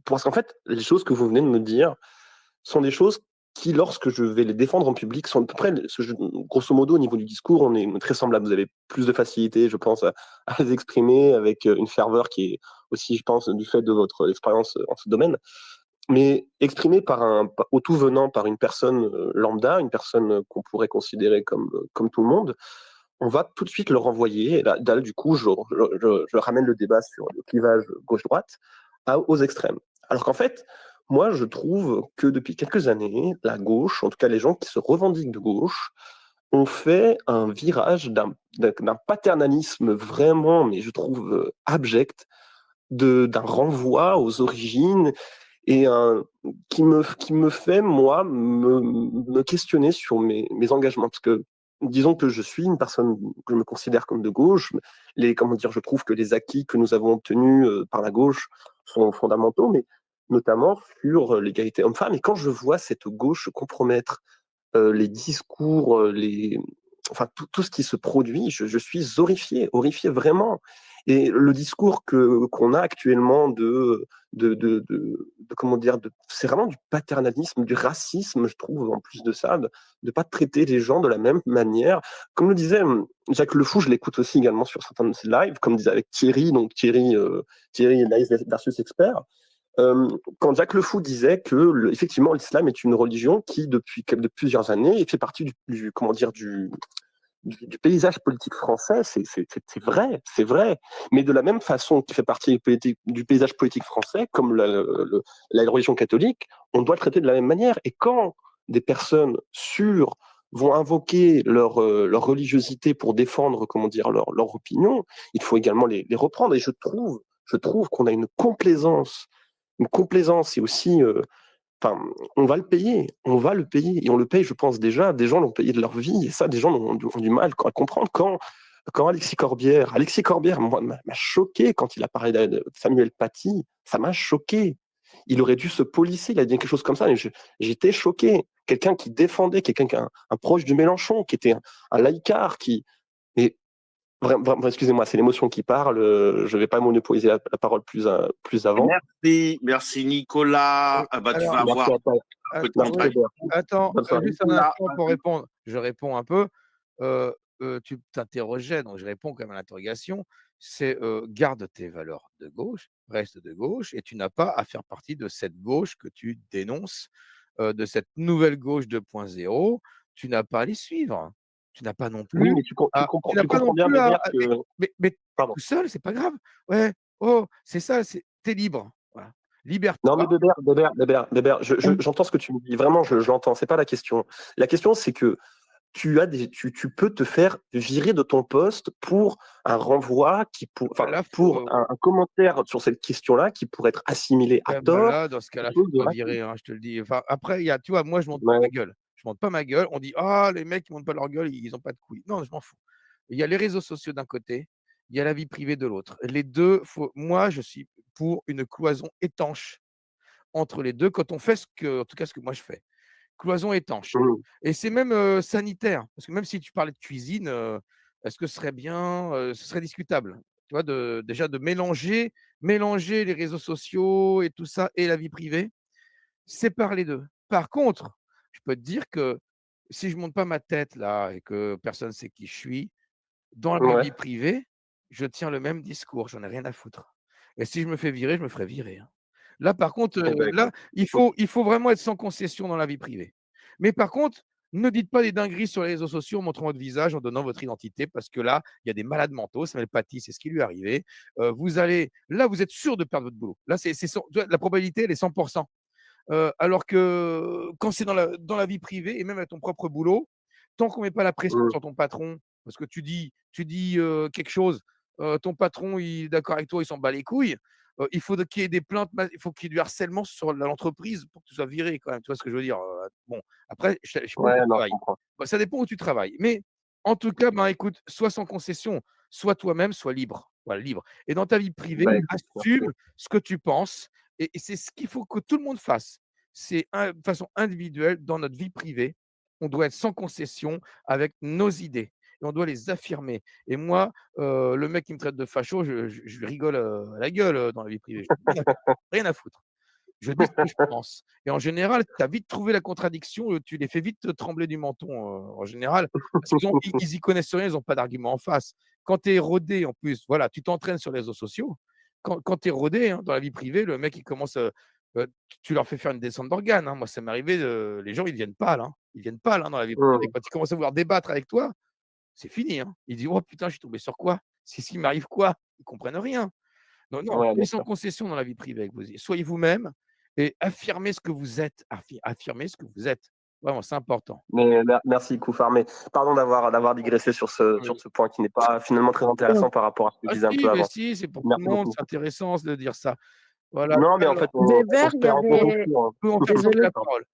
Speaker 7: parce qu'en fait, les choses que vous venez de me dire sont des choses qui, lorsque je vais les défendre en public, sont à peu près, grosso modo, au niveau du discours, on est très semblables. Vous avez plus de facilité, je pense, à les exprimer avec une ferveur qui est aussi, je pense, du fait de votre expérience en ce domaine. Mais exprimé au tout venant par une personne lambda, une personne qu'on pourrait considérer comme tout le monde, on va tout de suite le renvoyer. Et là, du coup, je ramène le débat sur le clivage gauche-droite aux extrêmes. Alors qu'en fait, moi, je trouve que depuis quelques années, la gauche, en tout cas les gens qui se revendiquent de gauche, ont fait un virage d'un paternalisme vraiment, mais je trouve abject, d'un renvoi aux origines et qui me fait, moi, me questionner sur mes engagements. Parce que, disons que je suis une personne que je me considère comme de gauche, comment dire, je trouve que les acquis que nous avons obtenus par la gauche sont fondamentaux, mais notamment sur l'égalité homme-femme. Et quand je vois cette gauche compromettre les discours, enfin tout ce qui se produit, je suis horrifié vraiment. Et le discours qu'on a actuellement comment dire, c'est vraiment du paternalisme, du racisme, je trouve, en plus de ça, de pas traiter les gens de la même manière. Comme le disait Jacques Le Fou, je l'écoute aussi également sur certains de ses lives, comme disait avec Thierry, donc Thierry Live versus Expert. Quand Jacques Le Fou disait que effectivement l'islam est une religion qui depuis plusieurs années fait partie comment dire du paysage politique français, c'est vrai. Mais de la même façon qu'il fait partie du paysage politique français, comme la religion catholique, on doit le traiter de la même manière. Et quand des personnes sûres vont invoquer leur religiosité pour défendre, comment dire, leur opinion, il faut également les reprendre. Et je trouve qu'on a une complaisance et aussi enfin, on va le payer, et on le paye, je pense déjà, des gens l'ont payé de leur vie, et ça, des gens ont du mal à comprendre quand Alexis Corbière, moi, m'a choqué quand il a parlé de Samuel Paty, ça m'a choqué. Il aurait dû se polisser, il a dit quelque chose comme ça, mais j'étais choqué. Quelqu'un qui défendait, un proche de Mélenchon, qui était un laïcard, mais vraiment, excusez-moi, c'est l'émotion qui parle, je ne vais pas monopoliser la parole plus avant.
Speaker 9: Merci Nicolas. Tu vas avoir un peu de
Speaker 3: Attends, juste un instant pour répondre. Je réponds un peu. Tu t'interrogeais, donc je réponds quand même à l'interrogation. C'est garde tes valeurs de gauche, reste de gauche, et tu n'as pas à faire partie de cette gauche que tu dénonces, de cette nouvelle gauche 2.0. Tu n'as pas à les suivre. Tu n'as pas non plus.
Speaker 7: Oui, mais tu comprends bien,
Speaker 3: mais tout seul, c'est pas grave. Ouais, oh, c'est ça, t'es libre. Voilà. Liberté.
Speaker 7: Non, mais Bébert, j'entends ce que tu me dis. Vraiment, je l'entends. C'est pas la question. La question, c'est que tu peux te faire virer de ton poste pour un renvoi pour un commentaire sur cette question-là qui pourrait être assimilé à tort.
Speaker 3: Là, dans ce cas-là, il faut pas virer, hein, je te le dis. Enfin, après, tu vois, moi, je monte pas ma gueule. Je monte pas ma gueule. On dit, ah, les mecs, ils montent pas leur gueule, ils ont pas de couilles. Non, je m'en fous. Il y a les réseaux sociaux d'un côté, il y a la vie privée de l'autre. Les deux, moi, je suis pour une cloison étanche entre les deux quand on fait en tout cas, ce que moi je fais. Cloison étanche. Et c'est même sanitaire. Parce que même si tu parlais de cuisine, est-ce que ce serait bien, ce serait discutable. Tu vois, déjà de mélanger les réseaux sociaux et tout ça et la vie privée, sépare les deux. Par contre, je peux te dire que si je monte pas ma tête là et que personne ne sait qui je suis, dans ma vie privée, je tiens le même discours, j'en ai rien à foutre. Et si je me fais virer, je me ferai virer, hein. Là, par contre, là, il faut vraiment être sans concession dans la vie privée. Mais par contre, ne dites pas des dingueries sur les réseaux sociaux en montrant votre visage, en donnant votre identité, parce que là, il y a des malades mentaux. Samuel Paty, c'est ce qui lui est arrivé. Vous êtes sûr de perdre votre boulot. Là, la probabilité, elle est 100%. Alors que quand c'est dans la vie privée et même à ton propre boulot, tant qu'on met pas la pression sur ton patron, parce que tu dis quelque chose, ton patron, il est d'accord avec toi, il s'en bat les couilles. Il faut qu'il y ait des plaintes, il faut qu'il y ait du harcèlement sur l'entreprise pour que tu sois viré quand même. Tu vois ce que je veux dire? Bon, après, je sais pas où
Speaker 7: Ouais,
Speaker 3: tu
Speaker 7: non, je
Speaker 3: travailles.
Speaker 7: comprends.
Speaker 3: Bah, ça dépend où tu travailles. Mais en tout cas, ben, écoute, sois sans concession, sois toi-même, sois libre. Voilà, libre. Et dans ta vie privée,
Speaker 7: Bah, écoute, merci.
Speaker 3: assume ce que tu penses. Et c'est ce qu'il faut que tout le monde fasse. C'est de façon individuelle, dans notre vie privée, on doit être sans concession avec nos idées. Et on doit les affirmer. Et moi, le mec qui me traite de facho, je lui rigole à la gueule dans la vie privée. Rien à foutre. Je dis ce que je pense. Et en général, tu as vite trouvé la contradiction, tu les fais vite trembler du menton, en général, parce qu'ils y connaissent rien, ils n'ont pas d'argument en face. Quand tu es rodé, en plus, voilà, tu t'entraînes sur les réseaux sociaux. Quand tu es rodé, hein, dans la vie privée, le mec, il commence, tu leur fais faire une descente d'organes, hein. Moi, ça m'est arrivé, les gens, ils viennent pas là, hein. Ils viennent pas là dans la vie privée. Quand ils commencent à vouloir débattre avec toi, c'est fini, hein. Ils disent: «Oh putain, je suis tombé sur quoi? C'est ce qui m'arrive quoi?» Ils comprennent rien. Non, non,
Speaker 7: Ouais, bien
Speaker 3: soyez sans
Speaker 7: sûr.
Speaker 3: concession dans la vie privée avec vos soyez vous-même et affirmez ce que vous êtes. Affirmez ce que vous êtes. Vraiment, c'est important.
Speaker 7: Mais merci Koufar, mais pardon d'avoir digressé sur ce point qui n'est pas finalement très intéressant par rapport à ce que je
Speaker 3: Ah
Speaker 7: disais un
Speaker 3: si,
Speaker 7: peu
Speaker 3: mais
Speaker 7: avant.
Speaker 3: si, c'est pour tout le
Speaker 7: Merci
Speaker 3: monde,
Speaker 7: beaucoup.
Speaker 3: c'est intéressant de dire ça. Voilà,
Speaker 7: Non, mais en
Speaker 3: alors
Speaker 7: fait, on
Speaker 4: Weber,
Speaker 7: se
Speaker 4: il y
Speaker 7: perd en
Speaker 4: avait.
Speaker 7: conjonction, hein.
Speaker 3: on peut en faire toute
Speaker 4: Désolée.
Speaker 3: la parole.